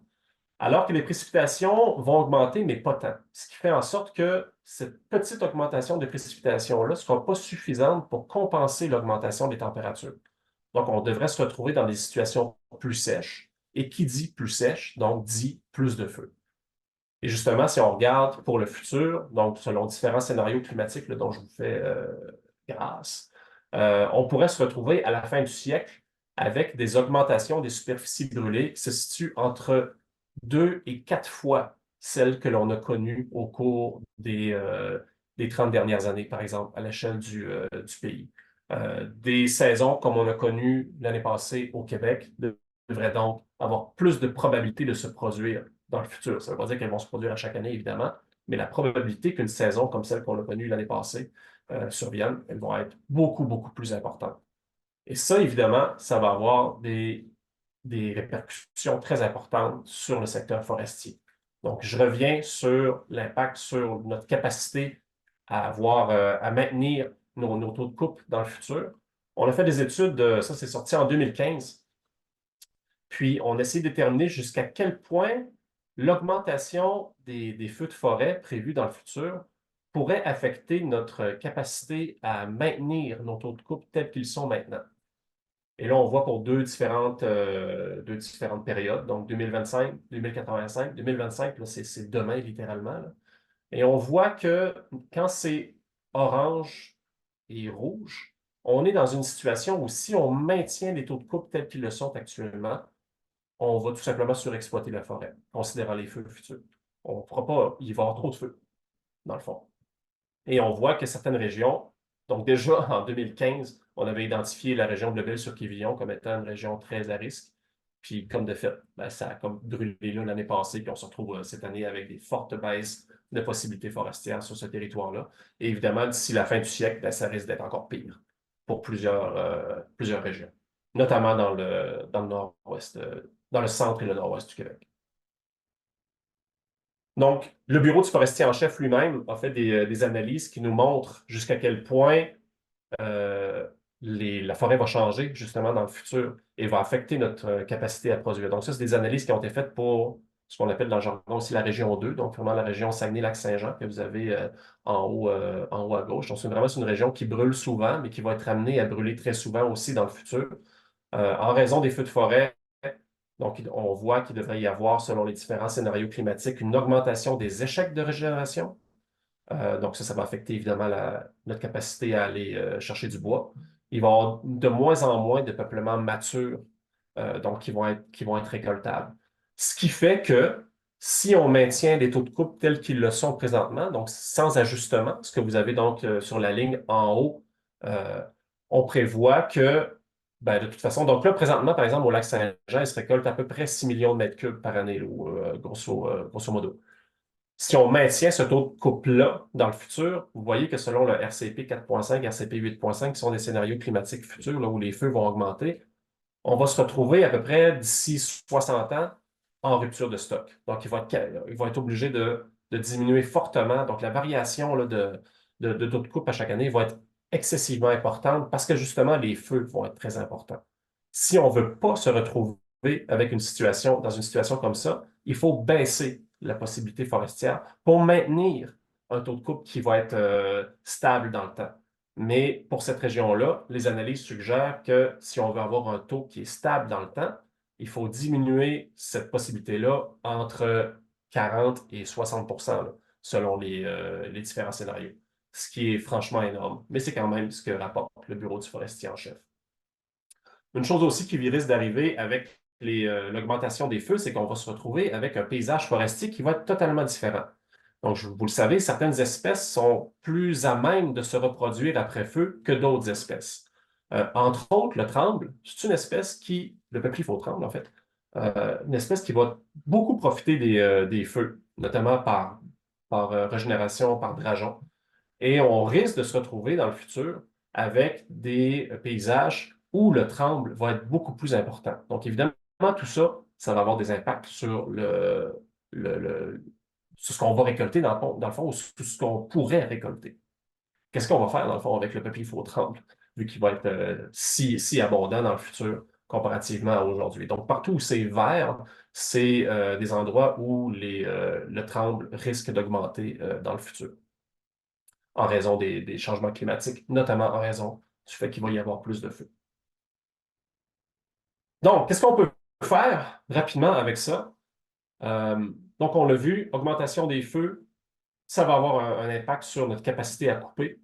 Alors que les précipitations vont augmenter, mais pas tant. Ce qui fait en sorte que cette petite augmentation de précipitations-là ne sera pas suffisante pour compenser l'augmentation des températures. Donc, on devrait se retrouver dans des situations plus sèches. Et qui dit plus sèche, donc dit plus de feu. Et justement, si on regarde pour le futur, donc selon différents scénarios climatiques là, dont je vous fais grâce, on pourrait se retrouver à la fin du siècle avec des augmentations des superficies brûlées qui se situent entre 2 et 4 fois celles que l'on a connues au cours des 30 dernières années, par exemple, à l'échelle du pays. Des saisons comme on a connu l'année passée au Québec devraient donc avoir plus de probabilité de se produire dans le futur. Ça ne veut pas dire qu'elles vont se produire à chaque année, évidemment, mais la probabilité qu'une saison comme celle qu'on a connue l'année passée survienne, elles vont être beaucoup, beaucoup plus importantes. Et ça, évidemment, ça va avoir des répercussions très importantes sur le secteur forestier. Donc, je reviens sur l'impact sur notre capacité à maintenir nos taux de coupe dans le futur. On a fait des études, ça c'est sorti en 2015, puis on a essayé de déterminer jusqu'à quel point l'augmentation des feux de forêt prévus dans le futur pourrait affecter notre capacité à maintenir nos taux de coupe tels qu'ils sont maintenant. Et là, on voit pour deux différentes périodes, donc 2025, 2085. 2025, là, c'est demain, littéralement, là. Et on voit que quand c'est orange et rouge, on est dans une situation où si on maintient les taux de coupe tels qu'ils le sont actuellement, on va tout simplement surexploiter la forêt, considérant les feux futurs. On ne pourra pas, il va y avoir trop de feux, dans le fond. Et on voit que certaines régions, donc déjà en 2015, on avait identifié la région de Lebel-sur-Quévillon comme étant une région très à risque. Puis comme de fait, ben, ça a comme brûlé là l'année passée, puis on se retrouve cette année avec des fortes baisses de possibilités forestières sur ce territoire-là. Et évidemment, d'ici la fin du siècle, ben, ça risque d'être encore pire pour plusieurs régions, notamment dans le nord-ouest, dans le centre et le nord-ouest du Québec. Donc, le bureau du forestier en chef lui-même a fait des analyses qui nous montrent jusqu'à quel point la forêt va changer justement dans le futur et va affecter notre capacité à produire. Donc, ça, c'est des analyses qui ont été faites pour ce qu'on appelle dans le jargon aussi la région 2, donc vraiment la région Saguenay-Lac-Saint-Jean que vous avez en haut à gauche. Donc, c'est une région qui brûle souvent, mais qui va être amenée à brûler très souvent aussi dans le futur en raison des feux de forêt. Donc, on voit qu'il devrait y avoir, selon les différents scénarios climatiques, une augmentation des échecs de régénération. Donc, ça va affecter évidemment notre capacité à aller chercher du bois. Il va y avoir de moins en moins de peuplements matures, donc qui vont être récoltables. Ce qui fait que si on maintient les taux de coupe tels qu'ils le sont présentement, donc sans ajustement, ce que vous avez donc sur la ligne en haut, on prévoit que ben, de toute façon, donc là, présentement, par exemple, au lac Saint-Jean, il se récolte à peu près 6 millions de mètres cubes par année, là, grosso modo. Si on maintient ce taux de coupe-là dans le futur, vous voyez que selon le RCP 4.5, RCP 8.5, qui sont des scénarios climatiques futurs, là, où les feux vont augmenter, on va se retrouver à peu près d'ici 60 ans en rupture de stock. Donc, ils vont être obligés de diminuer fortement. Donc, la variation là, de taux de coupe à chaque année va être excessivement importante parce que justement, les feux vont être très importants. Si on ne veut pas se retrouver dans une situation comme ça, il faut baisser la possibilité forestière pour maintenir un taux de coupe qui va être stable dans le temps. Mais pour cette région-là, les analyses suggèrent que si on veut avoir un taux qui est stable dans le temps, il faut diminuer cette possibilité-là entre 40 et 60 là, selon les différents scénarios. Ce qui est franchement énorme, mais c'est quand même ce que rapporte le bureau du forestier en chef. Une chose aussi qui risque d'arriver avec l'augmentation des feux, c'est qu'on va se retrouver avec un paysage forestier qui va être totalement différent. Donc, vous le savez, certaines espèces sont plus à même de se reproduire après feu que d'autres espèces. Entre autres, le tremble, c'est une espèce le peuplier faux tremble en fait, une espèce qui va beaucoup profiter des feux, notamment par régénération, par drageon. Et on risque de se retrouver dans le futur avec des paysages où le tremble va être beaucoup plus important. Donc, évidemment, tout ça, ça va avoir des impacts sur sur ce qu'on va récolter dans le fond, ou sur ce qu'on pourrait récolter. Qu'est-ce qu'on va faire, dans le fond, avec le peuplier faux tremble, vu qu'il va être si abondant dans le futur comparativement à aujourd'hui? Donc, partout où c'est vert, c'est des endroits où le tremble risque d'augmenter dans le futur en raison des changements climatiques, notamment en raison du fait qu'il va y avoir plus de feux. Donc, qu'est-ce qu'on peut faire rapidement avec ça? Donc, on l'a vu, augmentation des feux, ça va avoir un impact sur notre capacité à couper.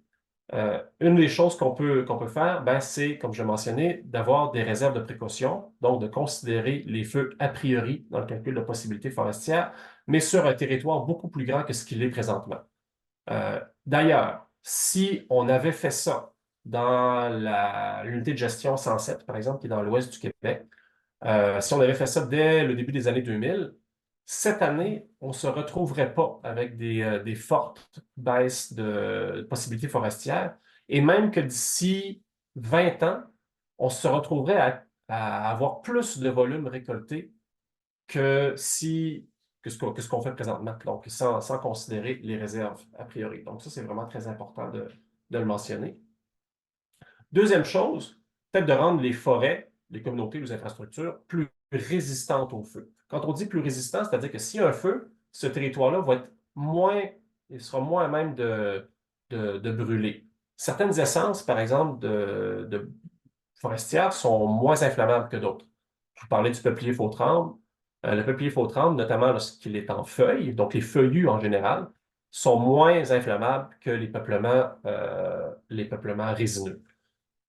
Une des choses qu'on peut faire, ben, c'est, comme je l'ai mentionné, d'avoir des réserves de précaution, donc de considérer les feux a priori dans le calcul de possibilités forestières, mais sur un territoire beaucoup plus grand que ce qu'il est présentement. D'ailleurs, si on avait fait ça dans l'unité de gestion 107, par exemple, qui est dans l'ouest du Québec, si on avait fait ça dès le début des années 2000, cette année, on ne se retrouverait pas avec des fortes baisses de possibilités forestières, et même que d'ici 20 ans, on se retrouverait à avoir plus de volume récolté que ce qu'on fait présentement, donc sans considérer les réserves a priori. Donc ça, c'est vraiment très important de le mentionner. Deuxième chose, peut-être de rendre les forêts, les communautés, les infrastructures plus résistantes au feu. Quand on dit plus résistant, c'est-à-dire que s'il y a un feu, ce territoire-là va être il sera moins à même de brûler. Certaines essences, par exemple, de forestières, sont moins inflammables que d'autres. Je vous parlais du peuplier faux-tremble. Le peuplier faux-tremble, notamment lorsqu'il est en feuilles, donc les feuillus en général, sont moins inflammables que les peuplements résineux.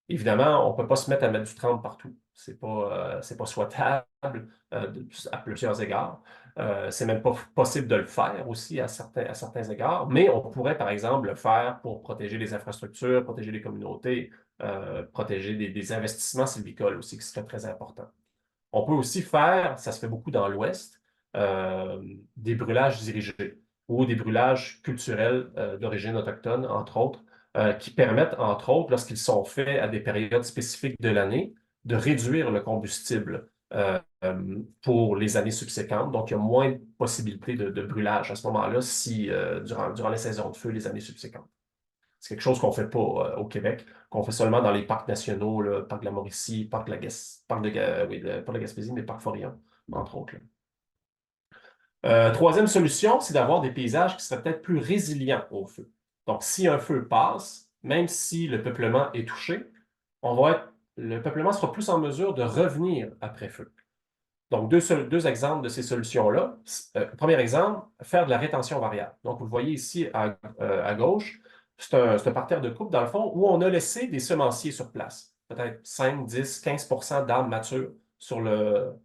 Évidemment, on ne peut pas se mettre à mettre du tremble partout. Ce n'est pas souhaitable à plusieurs égards. C'est même pas possible de le faire aussi à certains égards, mais on pourrait, par exemple, le faire pour protéger les infrastructures, protéger les communautés, protéger des investissements sylvicoles aussi, qui serait très important. On peut aussi faire, ça se fait beaucoup dans l'Ouest, des brûlages dirigés ou des brûlages culturels d'origine autochtone, entre autres, qui permettent, entre autres, lorsqu'ils sont faits à des périodes spécifiques de l'année, de réduire le combustible pour les années subséquentes. Donc, il y a moins de possibilités de brûlage à ce moment-là durant les saisons de feu, les années subséquentes. C'est quelque chose qu'on ne fait pas au Québec, qu'on fait seulement dans les parcs nationaux, le parc de la Mauricie, parc de la Gaspésie, mais parc Forillon, entre autres. Troisième solution, c'est d'avoir des paysages qui seraient peut-être plus résilients au feu. Donc, si un feu passe, même si le peuplement est touché, le peuplement sera plus en mesure de revenir après feu. Donc, deux exemples de ces solutions-là. Premier exemple, faire de la rétention variable. Donc, vous le voyez ici à gauche, c'est un parterre de coupe, dans le fond, où on a laissé des semenciers sur place. Peut-être 5, 10, 15 d'arbres matures sur le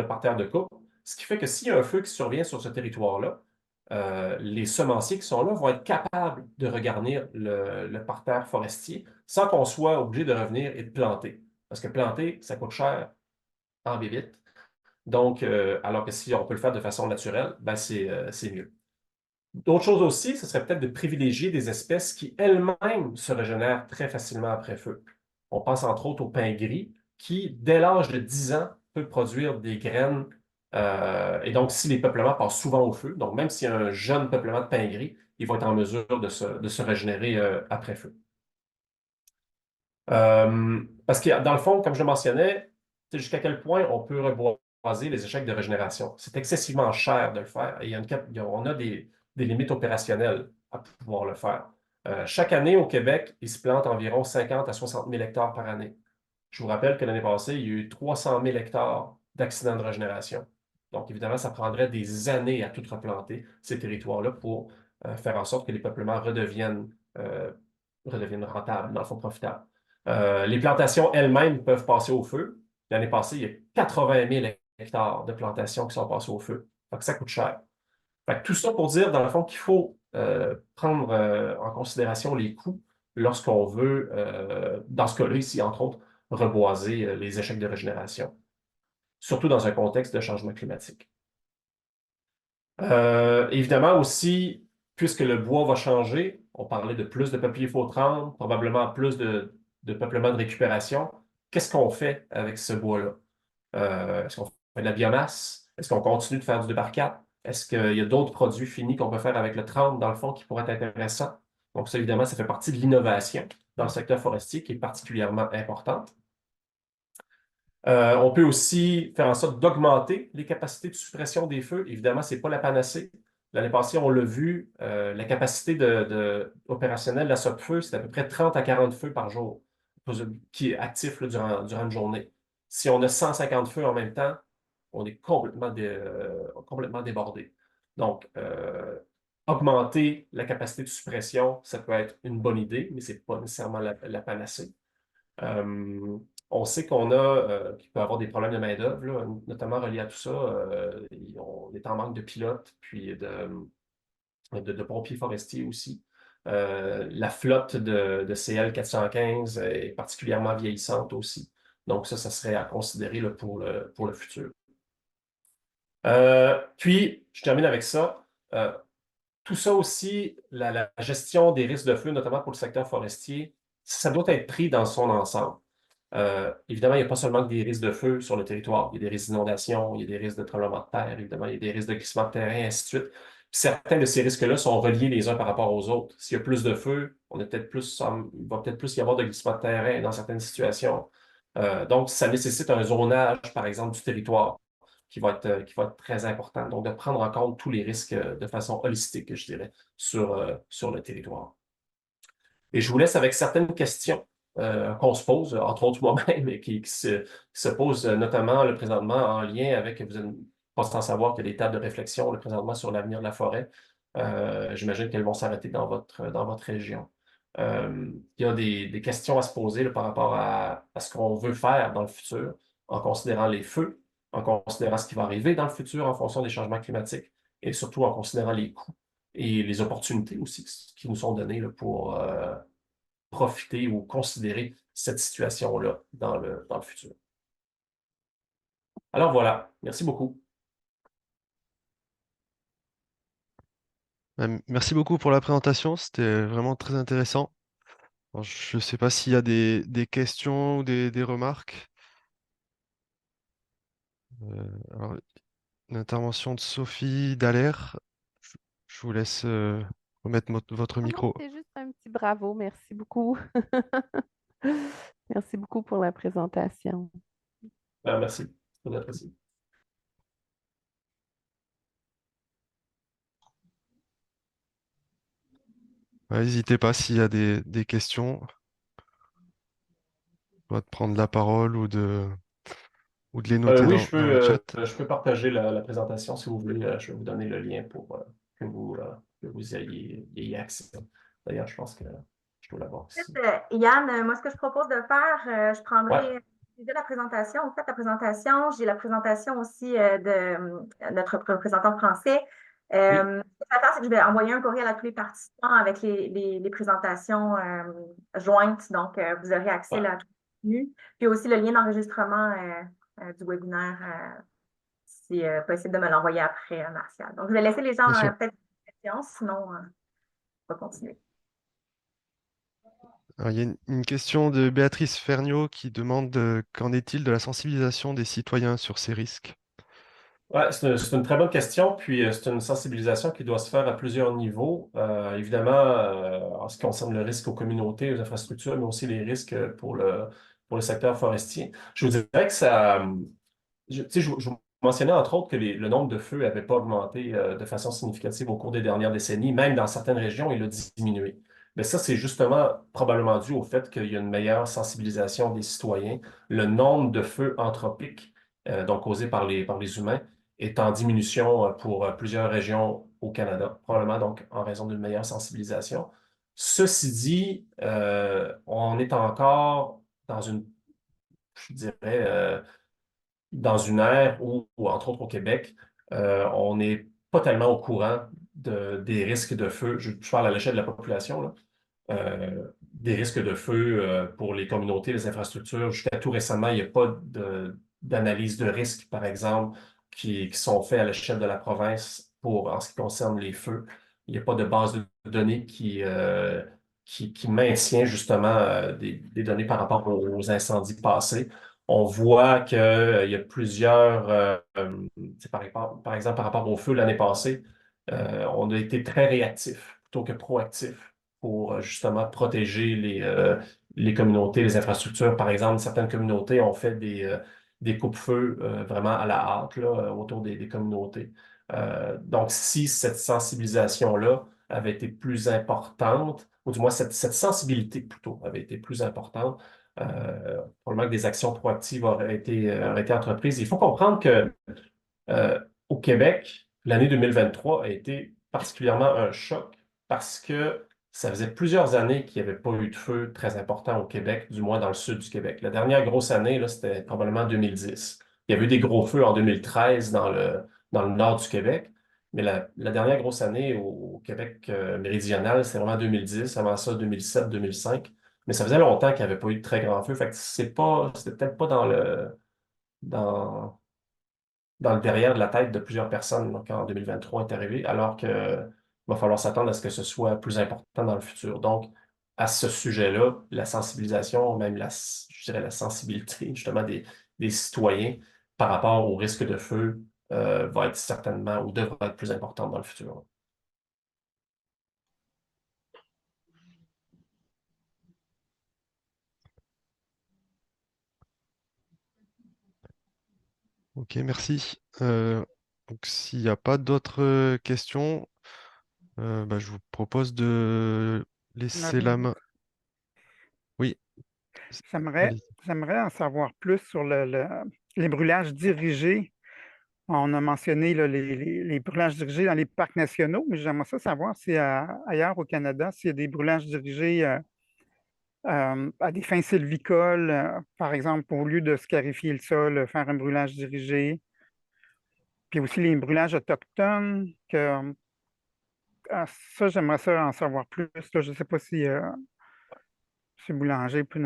parterre de coupe. Ce qui fait que s'il y a un feu qui survient sur ce territoire-là, les semenciers qui sont là vont être capables de regarnir le parterre forestier sans qu'on soit obligé de revenir et de planter. Parce que planter, ça coûte cher en bébite. Donc, alors que si on peut le faire de façon naturelle, ben c'est mieux. D'autres choses aussi, ce serait peut-être de privilégier des espèces qui elles-mêmes se régénèrent très facilement après feu. On pense entre autres au pin gris, qui, dès l'âge de 10 ans, peut produire des graines. Et donc, si les peuplements passent souvent au feu, donc même s'il y a un jeune peuplement de pin gris, il va être en mesure de se régénérer après feu. Parce que, dans le fond, comme je le mentionnais, jusqu'à quel point on peut reboiser les échecs de régénération. C'est excessivement cher de le faire et on a des limites opérationnelles à pouvoir le faire. Chaque année au Québec, il se plante environ 50 à 60 000 hectares par année. Je vous rappelle que l'année passée, il y a eu 300 000 hectares d'accidents de régénération. Donc, évidemment, ça prendrait des années à tout replanter ces territoires-là pour faire en sorte que les peuplements redeviennent rentables, dans le fond profitables. Les plantations elles-mêmes peuvent passer au feu. L'année passée, il y a 80 000 hectares de plantations qui sont passées au feu. Donc, ça coûte cher. Fait que tout ça pour dire, dans le fond, qu'il faut prendre en considération les coûts lorsqu'on veut, dans ce cas-là, ici, entre autres, reboiser les échecs de régénération, surtout dans un contexte de changement climatique. Évidemment aussi, puisque le bois va changer, on parlait de plus de peupliers faux-tremble, probablement plus de peuplement de récupération. Qu'est-ce qu'on fait avec ce bois-là? Est-ce qu'on fait de la biomasse? Est-ce qu'on continue de faire du débarcat? Est-ce qu'il y a d'autres produits finis qu'on peut faire avec le tremble, dans le fond, qui pourraient être intéressants? Donc ça, évidemment, ça fait partie de l'innovation dans le secteur forestier qui est particulièrement importante. On peut aussi faire en sorte d'augmenter les capacités de suppression des feux. Évidemment, ce n'est pas la panacée. L'année passée, on l'a vu, la capacité opérationnelle de la SOPFEU, c'est à peu près 30 à 40 feux par jour qui est actif là, durant une journée. Si on a 150 feux en même temps, on est complètement débordé. Donc, augmenter la capacité de suppression, ça peut être une bonne idée, mais ce n'est pas nécessairement la panacée. On sait qu'il peut y avoir des problèmes de main-d'œuvre, notamment reliés à tout ça. On est en manque de pilotes, puis de pompiers forestiers aussi. La flotte de CL415 est particulièrement vieillissante aussi. Donc ça serait à considérer là, pour le futur. Puis, je termine avec ça. Tout ça aussi, la gestion des risques de feu, notamment pour le secteur forestier, ça doit être pris dans son ensemble. Évidemment, il n'y a pas seulement des risques de feu sur le territoire. Il y a des risques d'inondation, il y a des risques de tremblement de terre, évidemment, il y a des risques de glissement de terrain, et ainsi de suite. Puis certains de ces risques-là sont reliés les uns par rapport aux autres. S'il y a plus de feu, il va peut-être plus y avoir de glissement de terrain dans certaines situations. Donc, ça nécessite un zonage, par exemple, du territoire qui va être très important. Donc, de prendre en compte tous les risques de façon holistique, je dirais, sur le territoire. Et je vous laisse avec certaines questions qu'on se pose, entre autres moi-même, et qui se posent notamment le présentement en lien avec, vous n'êtes pas sans savoir qu'il y a des tables de réflexion le présentement sur l'avenir de la forêt. J'imagine qu'elles vont s'arrêter dans votre région. Il y a des questions à se poser là, par rapport à ce qu'on veut faire dans le futur, en considérant les feux, en considérant ce qui va arriver dans le futur en fonction des changements climatiques, et surtout en considérant les coûts et les opportunités aussi qui nous sont données là, pour profiter ou considérer cette situation-là dans le futur. Alors voilà, merci beaucoup. Merci beaucoup pour la présentation, c'était vraiment très intéressant. Alors, je ne sais pas s'il y a des questions ou des remarques. Alors, l'intervention de Sophie Dallaire, je vous laisse remettre votre Ah non, micro. c'est juste un petit bravo. Merci beaucoup. Merci beaucoup pour la présentation. Merci, c'est apprécié. N'hésitez pas s'il y a des questions, soit de prendre la parole ou de les noter Oui, dans le chat. je peux partager la présentation si vous voulez. Je vais vous donner le lien pour que vous ayez accès. D'ailleurs, je pense que je dois l'avoir En ici. fait, Yann, moi, ce que je propose de faire, je Ouais, prendrai déjà la présentation. Vous faites la présentation. J'ai la présentation aussi de notre représentant français. oui, Ce que je vais faire, c'est que je vais envoyer un courriel à tous les participants avec les présentations jointes. Donc, vous aurez accès ouais. là, à tout le contenu. Puis aussi le lien d'enregistrement du webinaire, si possible de me l'envoyer après, Martial. Donc, je vais laisser les gens Bien sûr. peut-être des questions, sinon, on va continuer. Alors, il y a une question de Béatrice Ferniaud qui demande qu'en est-il de la sensibilisation des citoyens sur ces risques? Ouais, c'est une très bonne question, puis c'est une sensibilisation qui doit se faire à plusieurs niveaux. Évidemment, en ce qui concerne le risque aux communautés, aux infrastructures, mais aussi les risques pour le secteur forestier. Je vous dirais que ça, tu sais, je vous mentionnais entre autres que le nombre de feux n'avait pas augmenté de façon significative au cours des dernières décennies. Même dans certaines régions, il a diminué. Mais ça, c'est justement probablement dû au fait qu'il y a une meilleure sensibilisation des citoyens. Le nombre de feux anthropiques, donc causés par les humains, est en diminution pour plusieurs régions au Canada, probablement donc en raison d'une meilleure sensibilisation. Ceci dit, on est encore dans je dirais, dans une ère où, entre autres au Québec, on n'est pas tellement au courant des risques de feu. Je parle à l'échelle de la population, là. Des risques de feu pour les communautés, les infrastructures. Jusqu'à tout récemment, il n'y a pas d'analyse de risque, par exemple, qui sont faits à l'échelle de la province en ce qui concerne les feux. Il n'y a pas de base de données qui maintient justement des données par rapport aux incendies passés. On voit qu'il y a plusieurs, par exemple, par rapport au feu l'année passée, on a été très réactif plutôt que proactif pour justement protéger les communautés, les infrastructures. Par exemple, certaines communautés ont fait des coupe-feux vraiment à la hâte là, autour des communautés. Donc, si cette sensibilisation-là avait été plus importante, ou du moins cette sensibilité plutôt avait été plus importante, probablement que des actions proactives auraient été entreprises. Il faut comprendre que au Québec, l'année 2023 a été particulièrement un choc parce que ça faisait plusieurs années qu'il n'y avait pas eu de feu très important au Québec, du moins dans le sud du Québec. La dernière grosse année, là, c'était probablement 2010. Il y avait eu des gros feux en 2013 dans le nord du Québec, mais la dernière grosse année au Québec méridional, c'était vraiment 2010, avant ça 2007, 2005. Mais ça faisait longtemps qu'il n'y avait pas eu de très grands feux. Fait que c'était peut-être pas dans, dans le derrière de la tête de plusieurs personnes là, quand 2023 est arrivé, alors qu'il va falloir s'attendre à ce que ce soit plus important dans le futur. Donc, à ce sujet-là, la sensibilisation, même je dirais la sensibilité justement des citoyens par rapport au risque de feu va être certainement ou devra être plus importante dans le futur. Ok, merci. Donc, s'il n'y a pas d'autres questions, bah, je vous propose de laisser la main. Oui, J'aimerais, allez. j'aimerais en savoir plus sur les brûlages dirigés. On a mentionné là, les brûlages dirigés dans les parcs nationaux, mais j'aimerais ça savoir si ailleurs au Canada, s'il y a des brûlages dirigés à des fins sylvicoles, par exemple, au lieu de scarifier le sol, faire un brûlage dirigé. Puis aussi les brûlages autochtones, ça, j'aimerais ça en savoir plus. Là. Je ne sais pas si Boulanger peut.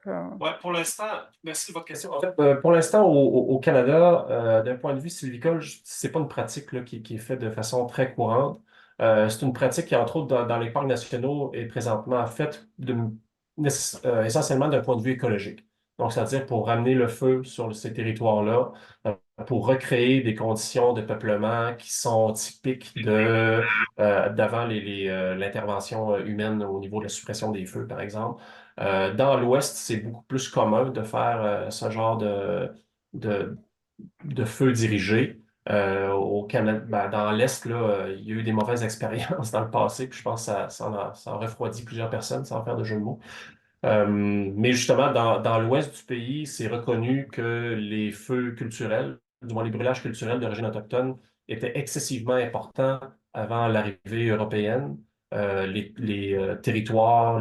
Ouais, pour l'instant, merci de votre question. En fait, pour l'instant, au Canada, d'un point de vue sylvicole, c'est pas une pratique là, qui est faite de façon très courante. C'est une pratique qui, entre autres, dans les parcs nationaux, est présentement faite essentiellement d'un point de vue écologique. Donc, c'est-à-dire pour ramener le feu sur ces territoires-là, pour recréer des conditions de peuplement qui sont typiques d'avant l'intervention humaine au niveau de la suppression des feux, par exemple. Dans l'Ouest, c'est beaucoup plus commun de faire ce genre de, de feu dirigé. Au Canada, ben, dans l'Est, là, il y a eu des mauvaises expériences dans le passé, puis je pense que ça a refroidi plusieurs personnes, sans faire de jeu de mots. Mais justement, dans l'ouest du pays, c'est reconnu que les feux culturels, du moins les brûlages culturels d'origine autochtone, étaient excessivement importants avant l'arrivée européenne. Les territoires,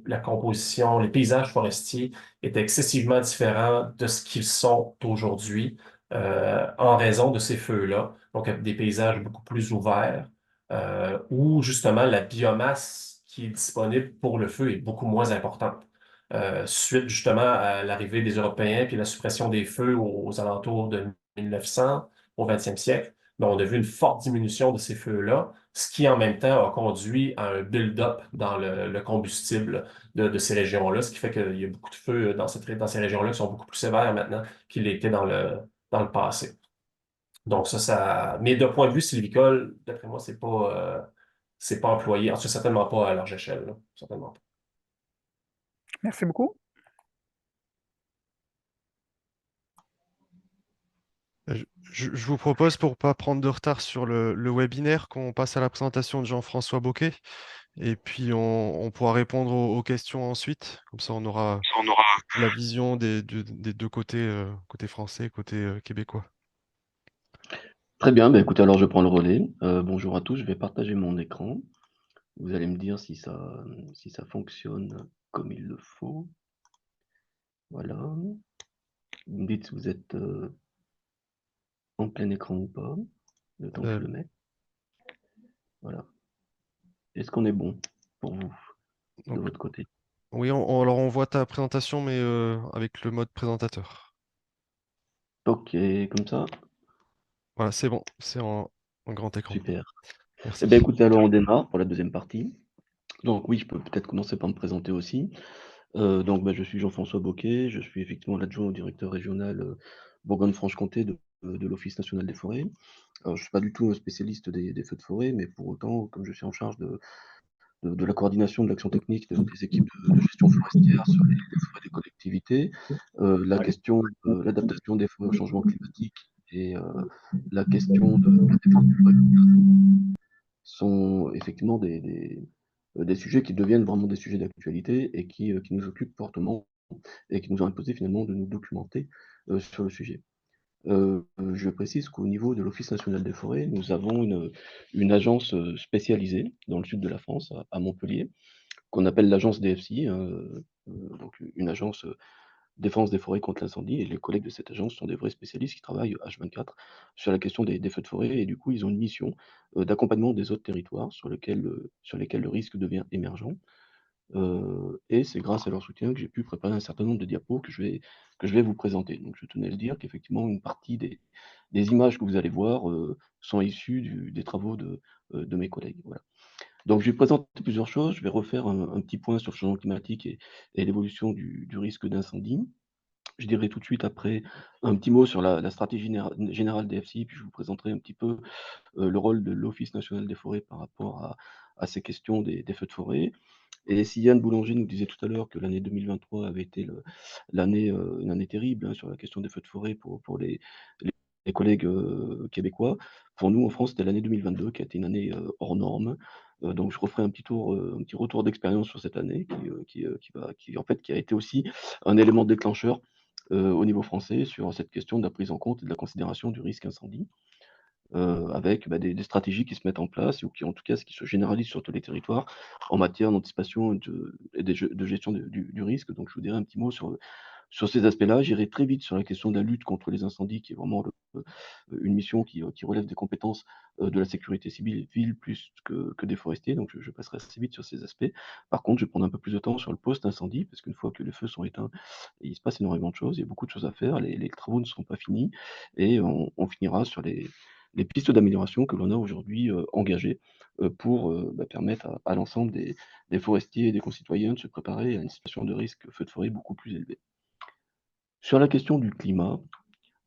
la composition, les paysages forestiers étaient excessivement différents de ce qu'ils sont aujourd'hui en raison de ces feux-là. Donc, des paysages beaucoup plus ouverts, où justement la biomasse qui est disponible pour le feu est beaucoup moins importante. Suite justement à l'arrivée des Européens puis la suppression des feux aux alentours de 1900, au 20e siècle, ben, on a vu une forte diminution de ces feux-là, ce qui en même temps a conduit à un build-up dans le combustible de ces régions-là, ce qui fait qu'il y a beaucoup de feux dans ces régions-là qui sont beaucoup plus sévères maintenant qu'ils l'étaient dans le passé. Donc mais de point de vue sylvicole, d'après moi, c'est pas employé. En tout cas, certainement pas à large échelle, là. Certainement pas. Merci beaucoup. Je vous propose, pour pas prendre de retard sur le webinaire, qu'on passe à la présentation de Jean-François Bocquet, et puis on pourra répondre aux questions ensuite. Comme ça, on aura la vision des deux côtés, côté français et côté québécois. Très bien, bah écoutez, alors je prends le relais. Bonjour à tous, je vais partager mon écran. Vous allez me dire si ça fonctionne comme il le faut. Voilà. Vous me dites si vous êtes en plein écran ou pas, le temps que je le mette. Voilà. Est-ce qu'on est bon pour vous, de Donc, votre côté? oui, alors on voit ta présentation, mais avec le mode présentateur. Ok, comme ça, Voilà, c'est bon, c'est en grand écran. super. Merci. Eh bien écoutez, alors on démarre pour la deuxième partie. Donc oui, je peux peut-être commencer par me présenter aussi. Donc bah, je suis Jean-François Bocquet, je suis effectivement l'adjoint au directeur régional Bourgogne-Franche-Comté de l'Office national des forêts. Alors, je ne suis pas du tout un spécialiste des feux de forêt, mais pour autant, comme je suis en charge de la coordination de l'action technique des équipes de gestion forestière sur les forêts des collectivités, la question de l'adaptation des forêts au changement climatique et la question de la défense des forêts sont effectivement des sujets qui deviennent vraiment des sujets d'actualité et qui nous occupent fortement et qui nous ont imposé finalement de nous documenter sur le sujet. Je précise qu'au niveau de l'Office national des forêts, nous avons une agence spécialisée dans le sud de la France, à Montpellier, qu'on appelle l'agence DFCI, donc une agence défense des forêts contre l'incendie. Et les collègues de cette agence sont des vrais spécialistes qui travaillent H24 sur la question des feux de forêt. Et du coup, ils ont une mission d'accompagnement des autres territoires sur lesquels le risque devient émergent. Et c'est grâce à leur soutien que j'ai pu préparer un certain nombre de diapos que je vais vous présenter. Donc je tenais à le dire qu'effectivement une partie des images que vous allez voir sont issues des travaux de mes collègues. Voilà. Donc, je vais présenter plusieurs choses. Je vais refaire un petit point sur le changement climatique et l'évolution du risque d'incendie. Je dirai tout de suite après un petit mot sur la stratégie générale des FCI, puis je vous présenterai un petit peu le rôle de l'Office national des forêts par rapport à ces questions des feux de forêt. Et si Yann Boulanger nous disait tout à l'heure que l'année 2023 avait été une année terrible sur la question des feux de forêt pour les collègues québécois, pour nous en France, c'était l'année 2022 qui a été une année hors norme. Donc je referai un petit retour d'expérience sur cette année qui a été aussi un élément déclencheur au niveau français sur cette question de la prise en compte et de la considération du risque incendie avec des stratégies qui se mettent en place ou qui, en tout cas, qui se généralisent sur tous les territoires en matière d'anticipation et de gestion du risque. Donc, je vous dirai un petit mot sur ces aspects-là. J'irai très vite sur la question de la lutte contre les incendies, qui est vraiment une mission qui relève des compétences de la sécurité civile plus que des forestiers. Donc, je passerai assez vite sur ces aspects. Par contre, je vais prendre un peu plus de temps sur le post-incendie, parce qu'une fois que les feux sont éteints, il se passe énormément de choses. Il y a beaucoup de choses à faire. Les travaux ne sont pas finis et on finira sur les pistes d'amélioration que l'on a aujourd'hui engagées pour permettre à l'ensemble des forestiers et des concitoyens de se préparer à une situation de risque feu de forêt beaucoup plus élevée. Sur la question du climat,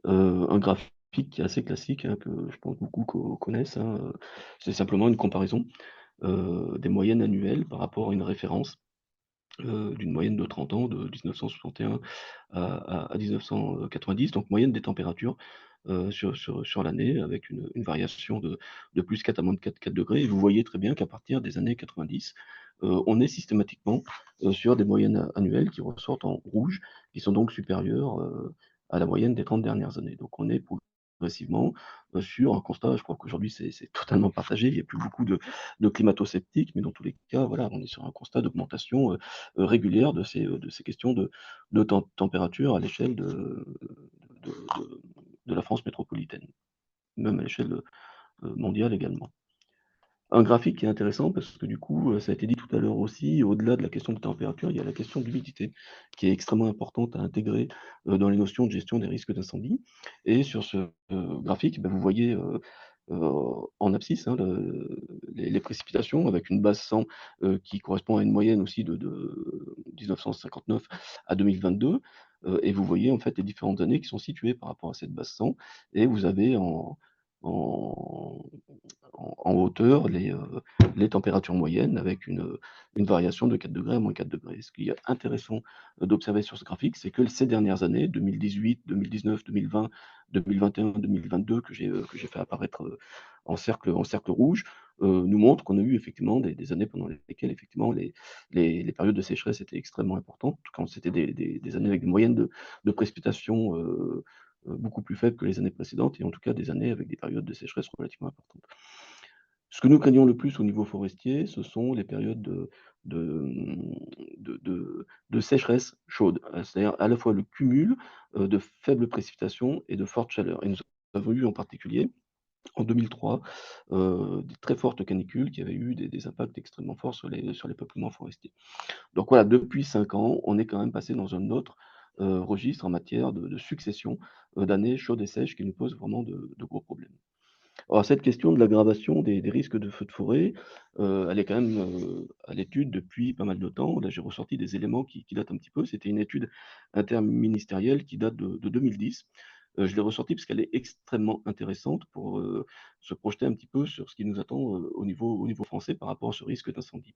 un graphique qui est assez classique, hein, que je pense beaucoup connaissent, hein, c'est simplement une comparaison des moyennes annuelles par rapport à une référence d'une moyenne de 30 ans, de 1961 à 1990, donc moyenne des températures sur l'année, avec une variation de plus 4 à moins de 4 degrés. Et vous voyez très bien qu'à partir des années 90, on est systématiquement sur des moyennes annuelles qui ressortent en rouge, qui sont donc supérieures à la moyenne des 30 dernières années. Donc on est progressivement sur un constat, je crois qu'aujourd'hui c'est totalement partagé, il n'y a plus beaucoup de climato-sceptiques, mais dans tous les cas, voilà, on est sur un constat d'augmentation régulière de ces questions de température à l'échelle de la France métropolitaine, même à l'échelle mondiale également. Un graphique qui est intéressant parce que du coup, ça a été dit tout à l'heure aussi, au-delà de la question de température, il y a la question d'humidité qui est extrêmement importante à intégrer dans les notions de gestion des risques d'incendie. Et sur ce graphique, vous voyez en abscisse hein, les précipitations avec une base 100 qui correspond à une moyenne aussi de 1959 à 2022. Et vous voyez en fait les différentes années qui sont situées par rapport à cette base 100. Et vous avez en, en hauteur les températures moyennes avec une variation de 4 degrés à moins 4 degrés. Ce qui est intéressant d'observer sur ce graphique, c'est que ces dernières années, 2018, 2019, 2020, 2021, 2022, que j'ai fait apparaître en cercle rouge, nous montrent qu'on a eu effectivement des années pendant lesquelles effectivement les périodes de sécheresse étaient extrêmement importantes, quand c'était des années avec des moyennes de précipitations beaucoup plus faibles que les années précédentes, et en tout cas des années avec des périodes de sécheresse relativement importantes. Ce que nous craignons le plus au niveau forestier, ce sont les périodes de, de sécheresse chaude, c'est-à-dire à la fois le cumul de faibles précipitations et de fortes chaleurs. Et nous avons eu en particulier en 2003 des très fortes canicules qui avaient eu des impacts extrêmement forts sur les peuplements forestiers. Donc voilà, depuis 5 ans, on est quand même passé dans un autre registre en matière de succession d'années chaudes et sèches qui nous posent vraiment de gros problèmes. Alors cette question de l'aggravation des risques de feux de forêt, elle est quand même à l'étude depuis pas mal de temps. Là, j'ai ressorti des éléments qui datent un petit peu. C'était une étude interministérielle qui date de 2010. Je l'ai ressortie parce qu'elle est extrêmement intéressante pour se projeter un petit peu sur ce qui nous attend au niveau français par rapport à ce risque d'incendie.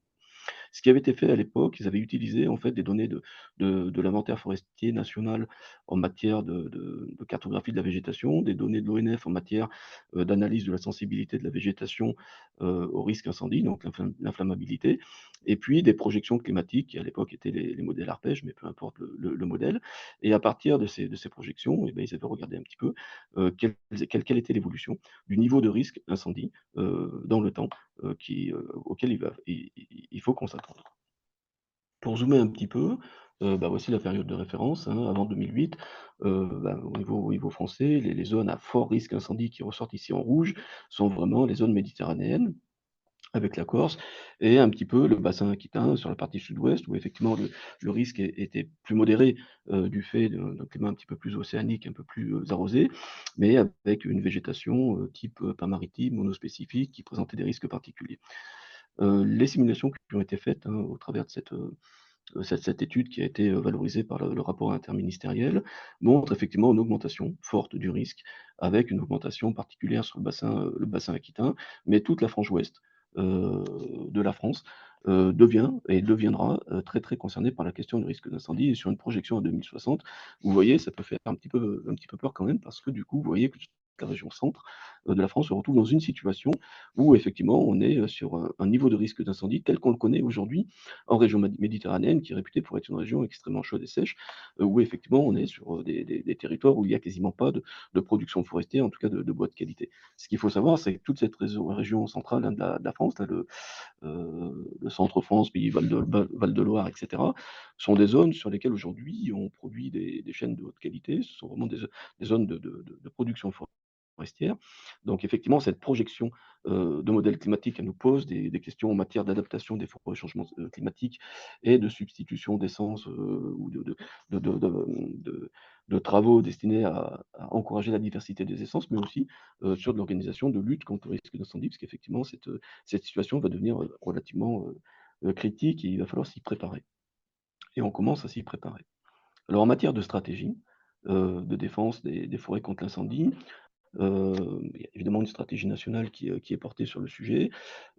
Ce qui avait été fait à l'époque, ils avaient utilisé en fait des données de l'inventaire forestier national en matière de cartographie de la végétation, des données de l'ONF en matière d'analyse de la sensibilité de la végétation au risque incendie, donc l'inflammabilité, et puis des projections climatiques qui à l'époque étaient les modèles arpèges, mais peu importe le modèle. Et à partir de ces projections, eh bien, ils avaient regardé un petit peu quelle était l'évolution du niveau de risque incendie dans le temps auquel il faut qu'on s'attende. Pour zoomer un petit peu, voici la période de référence, hein, avant 2008. Au niveau français, les zones à fort risque incendie qui ressortent ici en rouge sont vraiment les zones méditerranéennes, avec la Corse, et un petit peu le bassin aquitain sur la partie sud-ouest, où effectivement le risque était plus modéré du fait d'un climat un petit peu plus océanique, un peu plus arrosé, mais avec une végétation type pas maritime, monospécifique, qui présentait des risques particuliers. Les simulations qui ont été faites, hein, au travers de cette étude qui a été valorisée par le rapport interministériel, montre effectivement une augmentation forte du risque, avec une augmentation particulière sur le bassin aquitain, mais toute la frange ouest de la France devient et deviendra très très concernée par la question du risque d'incendie. Et sur une projection à 2060, vous voyez, ça peut faire un petit peu peur quand même, parce que du coup, vous voyez que toute la région centre de la France se retrouve dans une situation où effectivement on est sur un niveau de risque d'incendie tel qu'on le connaît aujourd'hui en région méditerranéenne, qui est réputée pour être une région extrêmement chaude et sèche, où effectivement on est sur des territoires où il n'y a quasiment pas de production forestière, en tout cas de bois de qualité. Ce qu'il faut savoir, c'est que toute cette région centrale, hein, de la France, là, le centre-France, puis Val-de-Loire, etc., sont des zones sur lesquelles aujourd'hui on produit des chênes de haute qualité. Ce sont vraiment des zones de production forestière. Donc effectivement, cette projection de modèles climatiques, elle nous pose des questions en matière d'adaptation des forêts au changement climatique et de substitution d'essence ou de, de, de, de- de travaux destinés à encourager la diversité des essences, mais aussi sur de l'organisation de lutte contre le risque d'incendie, parce qu'effectivement, cette situation va devenir relativement critique et il va falloir s'y préparer. Et on commence à s'y préparer. Alors en matière de stratégie de défense des forêts contre l'incendie, il y a évidemment une stratégie nationale qui est portée sur le sujet.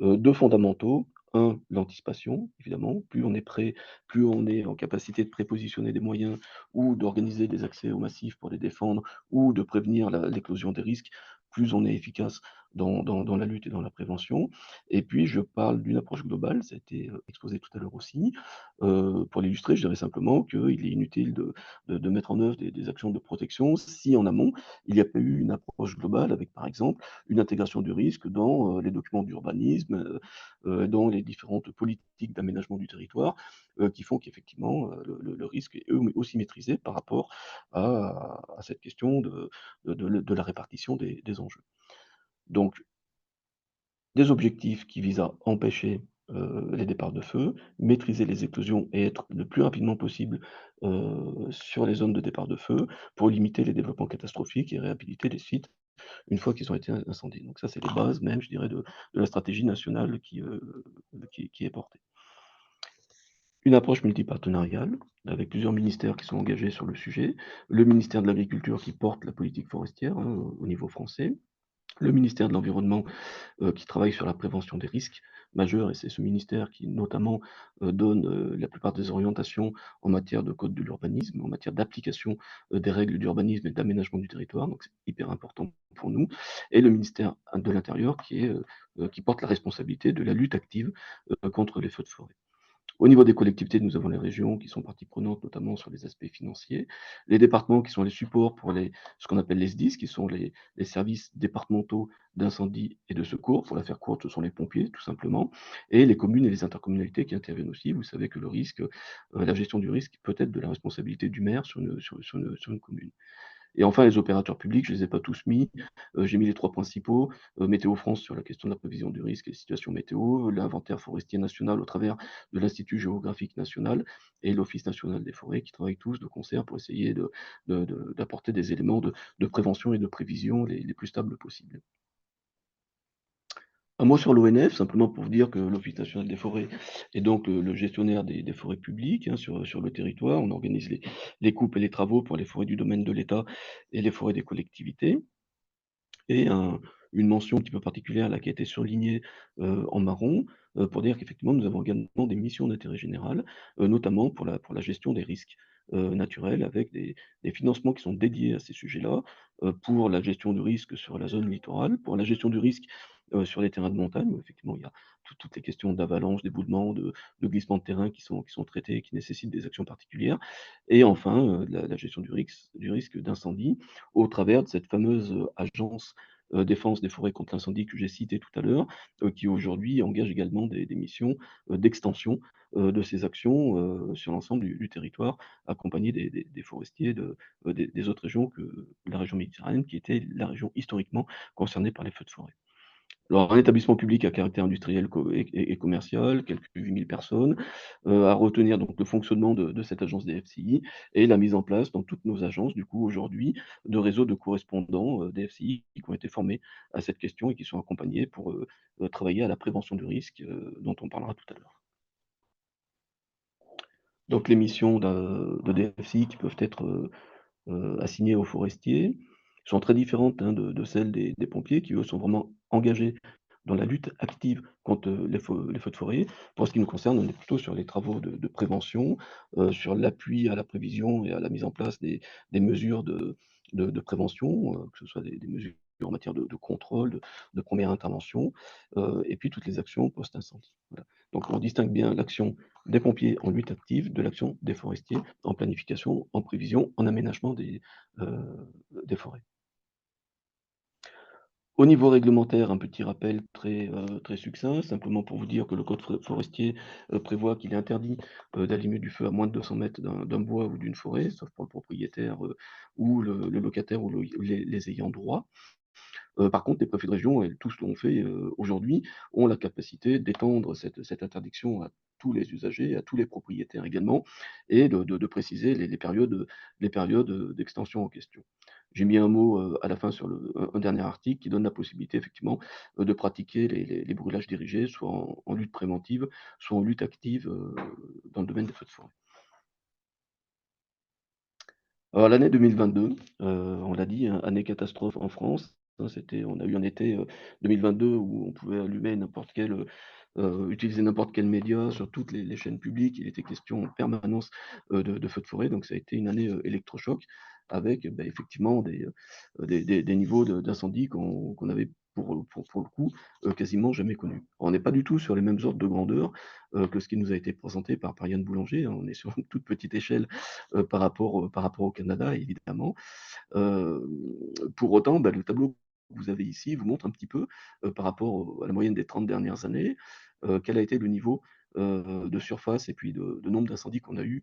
2 fondamentaux. Un, l'anticipation, évidemment. Plus on est prêt, plus on est en capacité de prépositionner des moyens ou d'organiser des accès aux massifs pour les défendre ou de prévenir l'éclosion des risques, plus on est efficace dans la lutte et dans la prévention. Et puis je parle d'une approche globale, ça a été exposé tout à l'heure aussi. Pour l'illustrer, je dirais simplement qu'il est inutile de mettre en œuvre des actions de protection si en amont, il n'y a pas eu une approche globale avec, par exemple, une intégration du risque dans les documents d'urbanisme, dans les différentes politiques d'aménagement du territoire, qui font qu'effectivement, le risque est aussi maîtrisé par rapport à cette question de la répartition des enjeux. Donc, des objectifs qui visent à empêcher les départs de feu, maîtriser les éclosions et être le plus rapidement possible sur les zones de départ de feu pour limiter les développements catastrophiques et réhabiliter les sites une fois qu'ils ont été incendiés. Donc ça, c'est les bases même, je dirais, de la stratégie nationale qui est portée. Une approche multipartenariale, avec plusieurs ministères qui sont engagés sur le sujet. Le ministère de l'Agriculture qui porte la politique forestière, hein, au niveau français. Le ministère de l'Environnement qui travaille sur la prévention des risques majeurs, et c'est ce ministère qui notamment donne la plupart des orientations en matière de code de l'urbanisme, en matière d'application des règles d'urbanisme et d'aménagement du territoire, donc c'est hyper important pour nous, et le ministère de l'Intérieur qui porte la responsabilité de la lutte active contre les feux de forêt. Au niveau des collectivités, nous avons les régions qui sont partie prenante, notamment sur les aspects financiers, les départements qui sont les supports pour ce qu'on appelle les SDIS, qui sont les services départementaux d'incendie et de secours. Pour la faire courte, ce sont les pompiers, tout simplement, et les communes et les intercommunalités qui interviennent aussi. Vous savez que la gestion du risque peut être de la responsabilité du maire sur une commune. Et enfin, les opérateurs publics, je ne les ai pas tous mis. J'ai mis les 3 principaux. Météo France sur la question de la prévision du risque et des situations météo, l'inventaire forestier national au travers de l'Institut géographique national et l'Office national des forêts qui travaillent tous de concert pour essayer d'apporter des éléments de prévention et de prévision les plus stables possibles. Un mot sur l'ONF, simplement pour vous dire que l'Office national des forêts est donc le gestionnaire des forêts publiques, hein, sur le territoire. On organise les coupes et les travaux pour les forêts du domaine de l'État et les forêts des collectivités. Et une mention un petit peu particulière là qui a été surlignée en marron, pour dire qu'effectivement nous avons également des missions d'intérêt général, notamment pour la gestion des risques naturels avec des financements qui sont dédiés à ces sujets-là, pour la gestion du risque sur la zone littorale, pour la gestion du risque sur les terrains de montagne, où effectivement il y a toutes les questions d'avalanche, d'éboulement, de glissement de terrain qui sont traités, qui nécessitent des actions particulières. Et enfin, la gestion du risque d'incendie au travers de cette fameuse agence défense des forêts contre l'incendie que j'ai citée tout à l'heure, qui aujourd'hui engage également des missions d'extension de ces actions sur l'ensemble du territoire, accompagné des forestiers des autres régions que la région méditerranéenne, qui était la région historiquement concernée par les feux de forêt. Alors, un établissement public à caractère industriel et commercial, quelques 8 000 personnes, à retenir donc le fonctionnement de cette agence DFCI et la mise en place dans toutes nos agences, du coup, aujourd'hui, de réseaux de correspondants DFCI qui ont été formés à cette question et qui sont accompagnés pour travailler à la prévention du risque, dont on parlera tout à l'heure. Donc, les missions de DFCI qui peuvent être assignées aux forestiers sont très différentes de celles des pompiers qui, eux, sont vraiment engagés dans la lutte active contre les feux de forêt. Pour ce qui nous concerne, on est plutôt sur les travaux de prévention, sur l'appui à la prévision et à la mise en place des mesures de prévention, que ce soit des mesures en matière de contrôle, de première intervention, et puis toutes les actions post-incendie. Voilà. Donc on distingue bien l'action des pompiers en lutte active de l'action des forestiers en planification, en prévision, en aménagement des forêts. Au niveau réglementaire, un petit rappel très succinct, simplement pour vous dire que le code forestier prévoit qu'il est interdit d'allumer du feu à moins de 200 mètres d'un bois ou d'une forêt, sauf pour le propriétaire ou le locataire ou les ayants droit. Par contre, les préfets de région, et tous l'ont fait aujourd'hui, ont la capacité d'étendre cette interdiction à tous les usagers, à tous les propriétaires également, et de préciser les périodes d'extension en question. J'ai mis un mot à la fin sur un dernier article qui donne la possibilité effectivement de pratiquer les brûlages dirigés, soit en lutte préventive, soit en lutte active dans le domaine des feux de forêt. Alors l'année 2022, on l'a dit, hein, année catastrophe en France, hein, on a eu un été 2022 où on pouvait allumer n'importe quel, utiliser n'importe quel média sur toutes les chaînes publiques. Il était question en permanence de feux de forêt, donc ça a été une année électrochoc avec effectivement des niveaux d'incendie qu'on avait pour le coup quasiment jamais connus. On n'est pas du tout sur les mêmes ordres de grandeur que ce qui nous a été présenté par Yann Boulanger, hein. On est sur une toute petite échelle par rapport au Canada, évidemment. Euh, pour autant, le tableau que vous avez ici vous montre un petit peu, par rapport à la moyenne des 30 dernières années, quel a été le niveau de surface et puis de nombre d'incendies qu'on a eu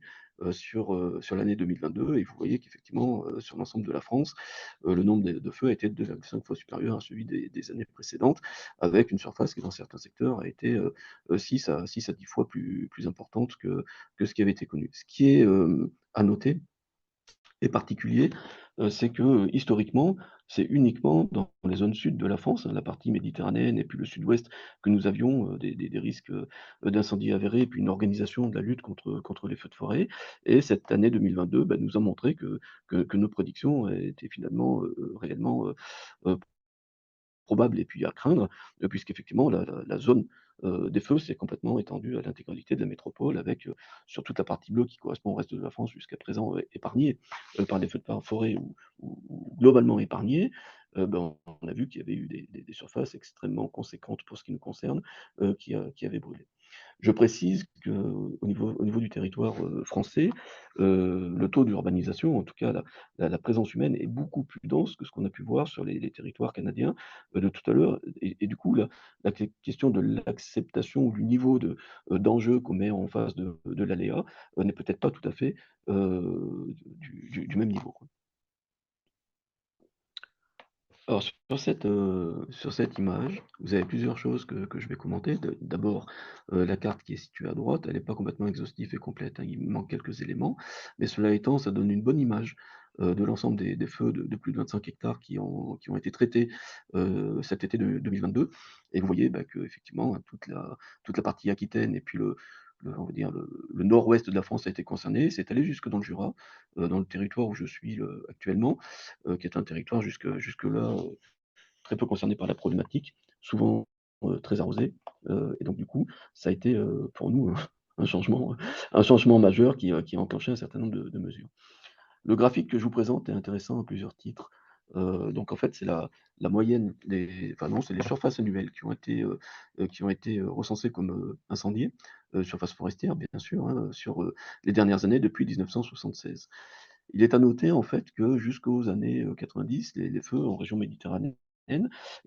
sur l'année 2022. Et vous voyez qu'effectivement, sur l'ensemble de la France, le nombre de feux a été 2,5 fois supérieur à celui des années précédentes, avec une surface qui, dans certains secteurs, a été 6 à 10 fois plus importante que ce qui avait été connu. Ce qui est à noter, et particulier, c'est que, historiquement, c'est uniquement dans les zones sud de la France, hein, la partie méditerranéenne et puis le sud-ouest, que nous avions, des risques, d'incendie avérés et puis une organisation de la lutte contre les feux de forêt. Et cette année 2022, nous a montré que nos prédictions étaient finalement, réellement, heu, probable et puis à craindre, puisqu'effectivement la zone, des feux s'est complètement étendue à l'intégralité de la métropole avec, sur toute la partie bleue qui correspond au reste de la France jusqu'à présent, épargnée, par les feux de forêt ou globalement épargnée. On a vu qu'il y avait eu des surfaces extrêmement conséquentes pour ce qui nous concerne, qui avaient brûlé. Je précise qu'au niveau du territoire, français, le taux d'urbanisation, en tout cas la présence humaine est beaucoup plus dense que ce qu'on a pu voir sur les territoires canadiens, de tout à l'heure et du coup la question de l'acceptation ou du niveau d'enjeu qu'on met en face de l'aléa, n'est peut-être pas tout à fait, du même niveau, quoi. Alors sur cette image, vous avez plusieurs choses que je vais commenter. D'abord, la carte qui est située à droite, elle n'est pas complètement exhaustive et complète, hein, il manque quelques éléments, mais cela étant, ça donne une bonne image, de l'ensemble des feux de plus de 25 hectares qui ont été traités, cet été de 2022. Et vous voyez, qu'effectivement, hein, toute la partie Aquitaine et puis on va dire le nord-ouest de la France a été concerné. C'est allé jusque dans le Jura, dans le territoire où je suis, actuellement, qui est un territoire jusque-là, très peu concerné par la problématique, souvent, très arrosé, et donc du coup, ça a été, pour nous, un changement majeur qui a enclenché un certain nombre de mesures. Le graphique que je vous présente est intéressant à plusieurs titres. Donc en fait, c'est la moyenne enfin non, c'est les surfaces annuelles qui ont été recensées comme incendiées, surfaces forestières bien sûr, hein, sur les dernières années depuis 1976. Il est à noter en fait que jusqu'aux années 90, les feux en région méditerranéenne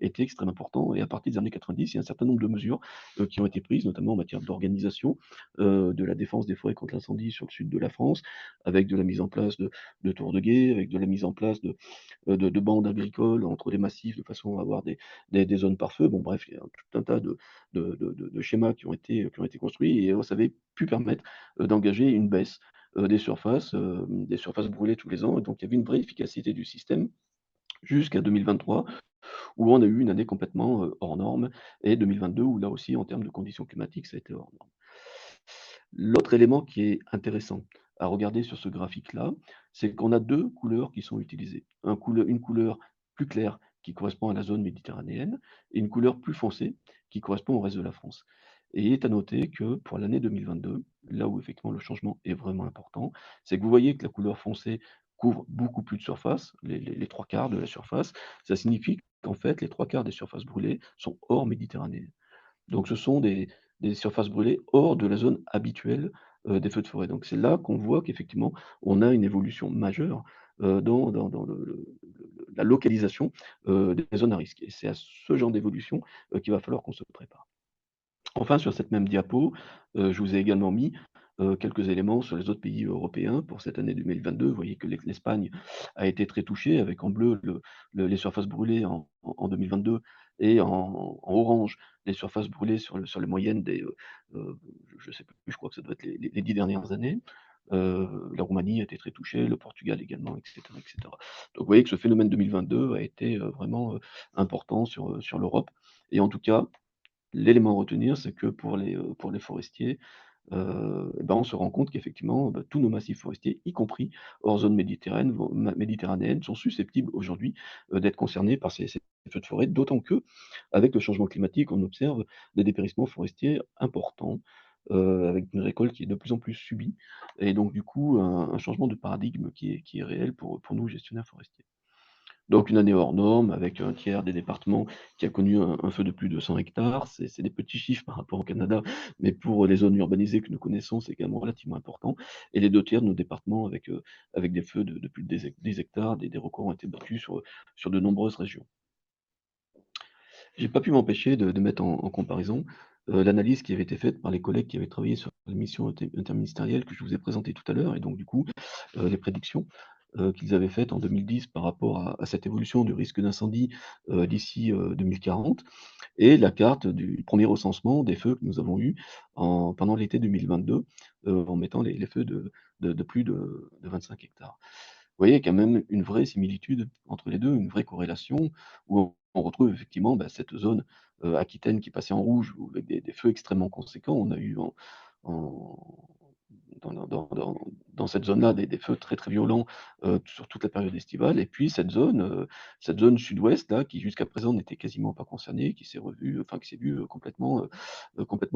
était extrêmement important. Et à partir des années 90, il y a un certain nombre de mesures qui ont été prises, notamment en matière d'organisation de la défense des forêts contre l'incendie sur le sud de la France, avec de la mise en place de tours de guet, avec de la mise en place de bandes agricoles entre les massifs de façon à avoir des zones par feu. Bon, bref, il y a tout un tas de schémas qui ont été construits et ça avait pu permettre d'engager une baisse des surfaces brûlées tous les ans. Et donc, il y avait une vraie efficacité du système jusqu'à 2023, où on a eu une année complètement hors norme, et 2022, où là aussi, en termes de conditions climatiques, ça a été hors norme. L'autre élément qui est intéressant à regarder sur ce graphique-là, c'est qu'on a deux couleurs qui sont utilisées. Une couleur plus claire qui correspond à la zone méditerranéenne et une couleur plus foncée qui correspond au reste de la France. Et il est à noter que pour l'année 2022, là où effectivement le changement est vraiment important, c'est que vous voyez que la couleur foncée couvre beaucoup plus de surface, les trois quarts de la surface. Ça signifie qu'en fait, les trois quarts des surfaces brûlées sont hors Méditerranée. Donc ce sont des surfaces brûlées hors de la zone habituelle, des feux de forêt. Donc c'est là qu'on voit qu'effectivement, on a une évolution majeure, dans la localisation, des zones à risque, et c'est à ce genre d'évolution, qu'il va falloir qu'on se prépare. Enfin, sur cette même diapo, je vous ai également mis, quelques éléments sur les autres pays européens pour cette année 2022. Vous voyez que l'Espagne a été très touchée avec en bleu les surfaces brûlées en 2022 et en orange les surfaces brûlées sur les moyennes des, je sais plus, je crois que ça doit être les 10 dernières années. La Roumanie a été très touchée, le Portugal également, et cetera, et cetera. Donc vous voyez que ce phénomène 2022 a été, vraiment, important sur l'Europe, et en tout cas, l'élément à retenir, c'est que pour les forestiers, on se rend compte qu'effectivement, tous nos massifs forestiers, y compris hors zone méditerranéenne, sont susceptibles aujourd'hui, d'être concernés par ces feux de forêt. D'autant que, avec le changement climatique, on observe des dépérissements forestiers importants, avec une récolte qui est de plus en plus subie, et donc du coup, un changement de paradigme qui est réel pour nous, gestionnaires forestiers. Donc une année hors norme, avec un tiers des départements qui a connu un feu de plus de 100 hectares. C'est des petits chiffres par rapport au Canada, mais pour les zones urbanisées que nous connaissons, c'est quand même relativement important. Et les 2 tiers de nos départements avec des feux de plus de 10 hectares, des records ont été battus sur de nombreuses régions. J'ai pas pu m'empêcher de mettre en comparaison l'analyse qui avait été faite par les collègues qui avaient travaillé sur la mission interministérielle que je vous ai présentée tout à l'heure, et donc du coup, les prédictions qu'ils avaient faites en 2010 par rapport à cette évolution du risque d'incendie d'ici 2040, et la carte du premier recensement des feux que nous avons eus pendant l'été 2022, en mettant les feux de plus de 25 hectares. Vous voyez quand même une vraie similitude entre les deux, une vraie corrélation, où on retrouve effectivement cette zone aquitaine qui passait en rouge, avec des feux extrêmement conséquents. On a eu en- dans cette zone-là des feux très très violents sur toute la période estivale, et puis cette zone sud-ouest là, qui jusqu'à présent n'était quasiment pas concernée, qui s'est vue complètement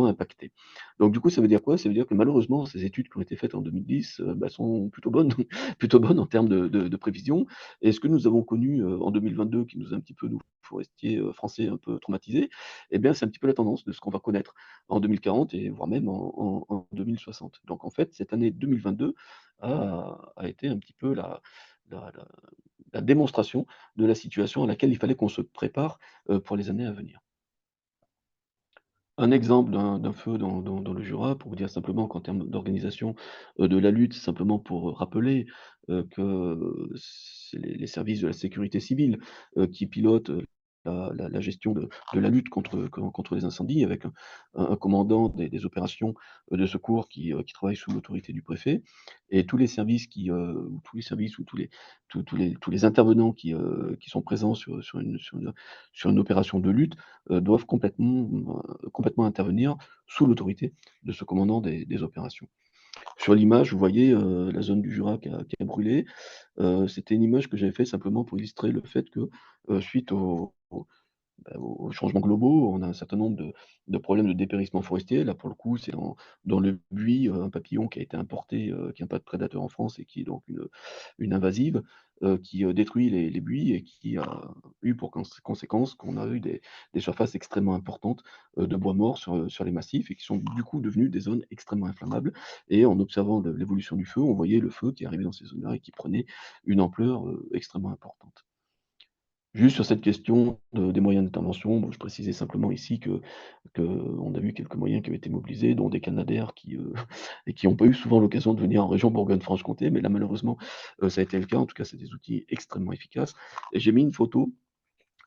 impactée. Donc du coup, ça veut dire quoi? Ça veut dire que malheureusement, ces études qui ont été faites en 2010 sont plutôt bonnes, plutôt bonnes en termes de prévision. Et ce que nous avons connu en 2022, qui nous a un petit peu, nous, forestiers français, un peu traumatisés, eh bien, c'est un petit peu la tendance de ce qu'on va connaître en 2040 et voire même en 2060. Donc en fait, cette année 2022 a été un petit peu la la la démonstration de la situation à laquelle il fallait qu'on se prépare pour les années à venir. Un exemple d'un feu dans le Jura, pour vous dire simplement qu'en termes d'organisation, de la lutte, simplement pour rappeler, que c'est les services de la sécurité civile, qui pilotent, la gestion de la lutte contre les incendies, avec un commandant des opérations, de secours qui travaille sous l'autorité du préfet, et tous les services ou tous les services ou tous les intervenants qui sont présents sur une opération de lutte, doivent complètement intervenir sous l'autorité de ce commandant des opérations. Sur l'image, vous voyez, la zone du Jura qui a brûlé. C'était une image que j'avais faite simplement pour illustrer le fait que, suite aux changements globaux, on a un certain nombre de problèmes de dépérissement forestier. Là, pour le coup, c'est dans le buis, un papillon qui a été importé, qui est un pas de prédateur en France et qui est donc une invasive, qui détruit les buis et qui a eu pour conséquence qu'on a eu des surfaces extrêmement importantes de bois mort sur les massifs, et qui sont du coup devenues des zones extrêmement inflammables. Et en observant l'évolution du feu, on voyait le feu qui arrivait dans ces zones-là et qui prenait une ampleur extrêmement importante. Juste sur cette question des moyens d'intervention, bon, je précisais simplement ici qu'on a vu quelques moyens qui ont été mobilisés, dont des Canadair qui, et qui n'ont pas eu souvent l'occasion de venir en région Bourgogne-Franche-Comté, mais là malheureusement, ça a été le cas. En tout cas, c'est des outils extrêmement efficaces. Et j'ai mis une photo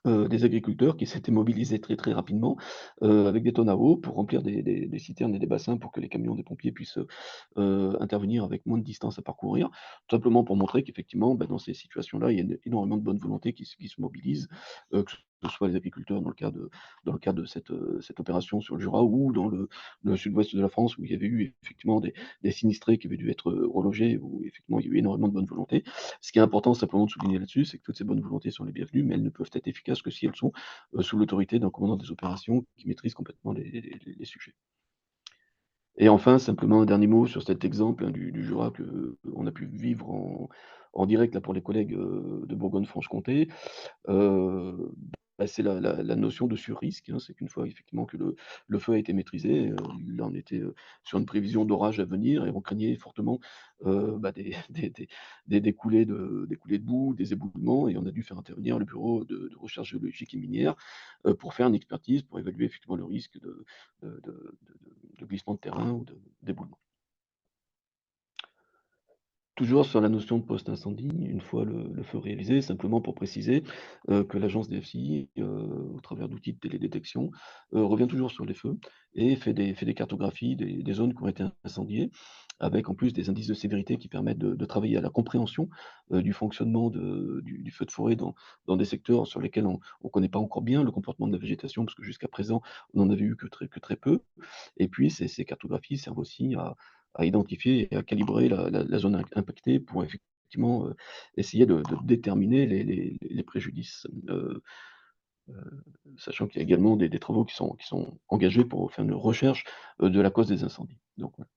des agriculteurs qui s'étaient mobilisés très, très rapidement, avec des tonnes à eau pour remplir des citernes et des bassins pour que les camions des pompiers puissent, intervenir avec moins de distance à parcourir. Tout simplement pour montrer qu'effectivement, bah, dans ces situations-là, il y a énormément de bonne volonté qui se mobilise, que ce soit les agriculteurs dans le cadre de cette opération sur le Jura ou dans le sud-ouest de la France où il y avait eu effectivement des sinistrés qui avaient dû être, relogés, où effectivement il y a eu énormément de bonne volonté. Ce qui est important simplement de souligner là-dessus, c'est que toutes ces bonnes volontés sont les bienvenues, mais elles ne peuvent être efficaces que si elles sont, sous l'autorité d'un commandant des opérations qui maîtrise complètement les sujets. Et enfin, simplement un dernier mot sur cet exemple, hein, du Jura qu'on a pu vivre en direct là pour les collègues, de Bourgogne-Franche-Comté. Heu, Bah, c'est la notion de sur-risque, hein. C'est qu'une fois effectivement que le feu a été maîtrisé, là on était, sur une prévision d'orage à venir et on craignait fortement, bah, des coulées de boue, des éboulements et on a dû faire intervenir le bureau de recherche géologique et minière, pour faire une expertise, pour évaluer effectivement le risque de glissement de terrain ou d'éboulement. Toujours sur la notion de post-incendie, une fois le feu réalisé, simplement pour préciser, que l'agence DFCI, au travers d'outils de télédétection, revient toujours sur les feux et fait des cartographies des zones qui ont été incendiées, avec en plus des indices de sévérité qui permettent de travailler à la compréhension, du fonctionnement du feu de forêt dans des secteurs sur lesquels on ne connaît pas encore bien le comportement de la végétation, parce que jusqu'à présent, on n'en avait eu que très peu. Et puis ces cartographies servent aussi à identifier et à calibrer la zone impactée pour effectivement, essayer de déterminer les préjudices, sachant qu'il y a également des travaux qui sont engagés pour faire une recherche, de la cause des incendies. Donc voilà.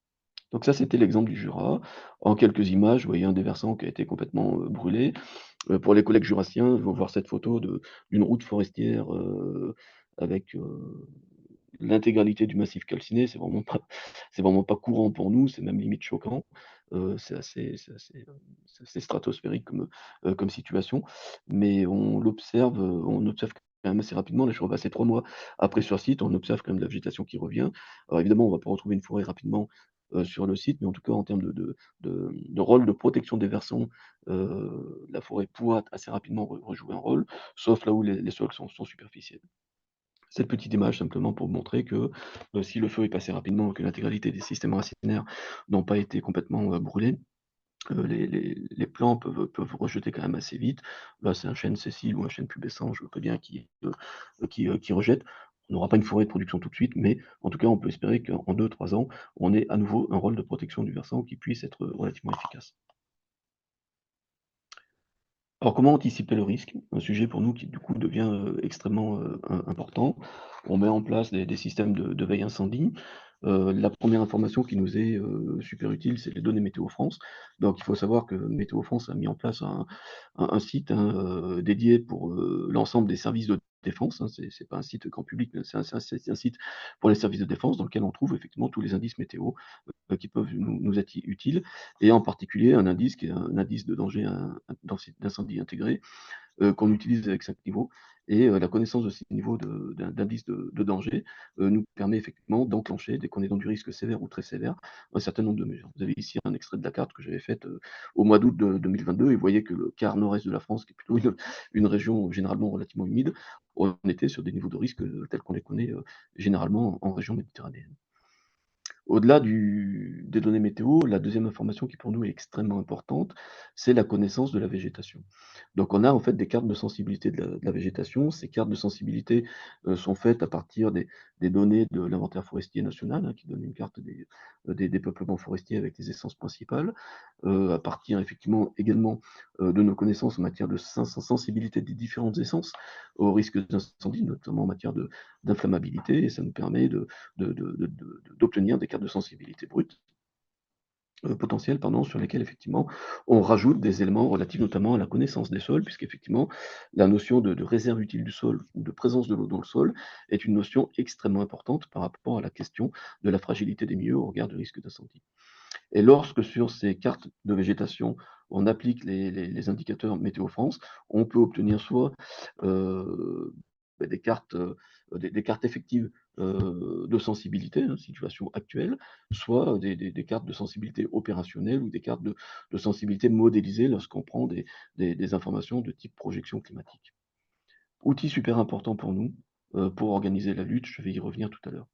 Donc ça, c'était l'exemple du Jura. En quelques images, vous voyez un des versants qui a été complètement, brûlé. Pour les collègues jurassiens, ils vont voir cette photo d'une route forestière, avec, l'intégralité du massif calciné. C'est vraiment pas courant pour nous, c'est même limite choquant. C'est assez stratosphérique comme situation, mais on observe quand même assez rapidement. Là, je suis repassé 3 mois après sur site, on observe quand même de la végétation qui revient. Alors évidemment, on va pas retrouver une forêt rapidement, sur le site, mais en tout cas en termes de rôle de protection des versants, la forêt pourra assez rapidement rejouer un rôle, sauf là où les sols sont superficiels. Cette petite image simplement pour montrer que, si le feu est passé rapidement et que l'intégralité des systèmes racinaires n'ont pas été complètement, brûlés, les plants peuvent rejeter quand même assez vite. Là, c'est un chêne sessile ou un chêne pubescent, je vois bien qui rejette. On n'aura pas une forêt de production tout de suite, mais en tout cas, on peut espérer qu'en 2-3 ans, on ait à nouveau un rôle de protection du versant qui puisse être relativement efficace. Alors, comment anticiper le risque? Un sujet pour nous qui, du coup, devient, extrêmement, important. On met en place des systèmes de veille incendie. La première information qui nous est, super utile, c'est les données Météo France. Donc il faut savoir que Météo France a mis en place un site, hein, dédié pour, l'ensemble des services de défense, hein. C'est pas un site grand public, mais c'est un site pour les services de défense dans lequel on trouve effectivement tous les indices météo, qui peuvent nous être utiles et en particulier un indice qui est un indice de danger d'incendie intégré, qu'on utilise avec 5 niveaux et la connaissance de ces niveaux d'indice de danger, nous permet effectivement d'enclencher, dès qu'on est dans du risque sévère ou très sévère, un certain nombre de mesures. Vous avez ici un extrait de la carte que j'avais faite, au mois d'août de 2022 et vous voyez que le quart nord-est de la France, qui est plutôt une région généralement relativement humide, on était sur des niveaux de risque, tels qu'on les connaît, généralement en région méditerranéenne. Au-delà des données météo, la deuxième information qui pour nous est extrêmement importante, c'est la connaissance de la végétation. Donc on a en fait des cartes de sensibilité de la végétation. Ces cartes de sensibilité, sont faites à partir des données de l'inventaire forestier national, hein, qui donne une carte des peuplements forestiers avec les essences principales, à partir effectivement également, de nos connaissances en matière de sensibilité des différentes essences au risque d'incendie, notamment en matière d'inflammabilité et ça nous permet d'obtenir des cartes de sensibilité brutes, potentielles pardon, sur lesquelles effectivement on rajoute des éléments relatifs notamment à la connaissance des sols, puisqu'effectivement la notion de réserve utile du sol ou de présence de l'eau dans le sol est une notion extrêmement importante par rapport à la question de la fragilité des milieux au regard du risque d'incendie. Et lorsque sur ces cartes de végétation, on applique les indicateurs Météo France, on peut obtenir soit des cartes, des cartes effectives de sensibilité, hein, situation actuelle, soit des cartes de sensibilité opérationnelle ou des cartes de sensibilité modélisée lorsqu'on prend des informations de type projection climatique. Outil super important pour nous, pour organiser la lutte, je vais y revenir tout à l'heure.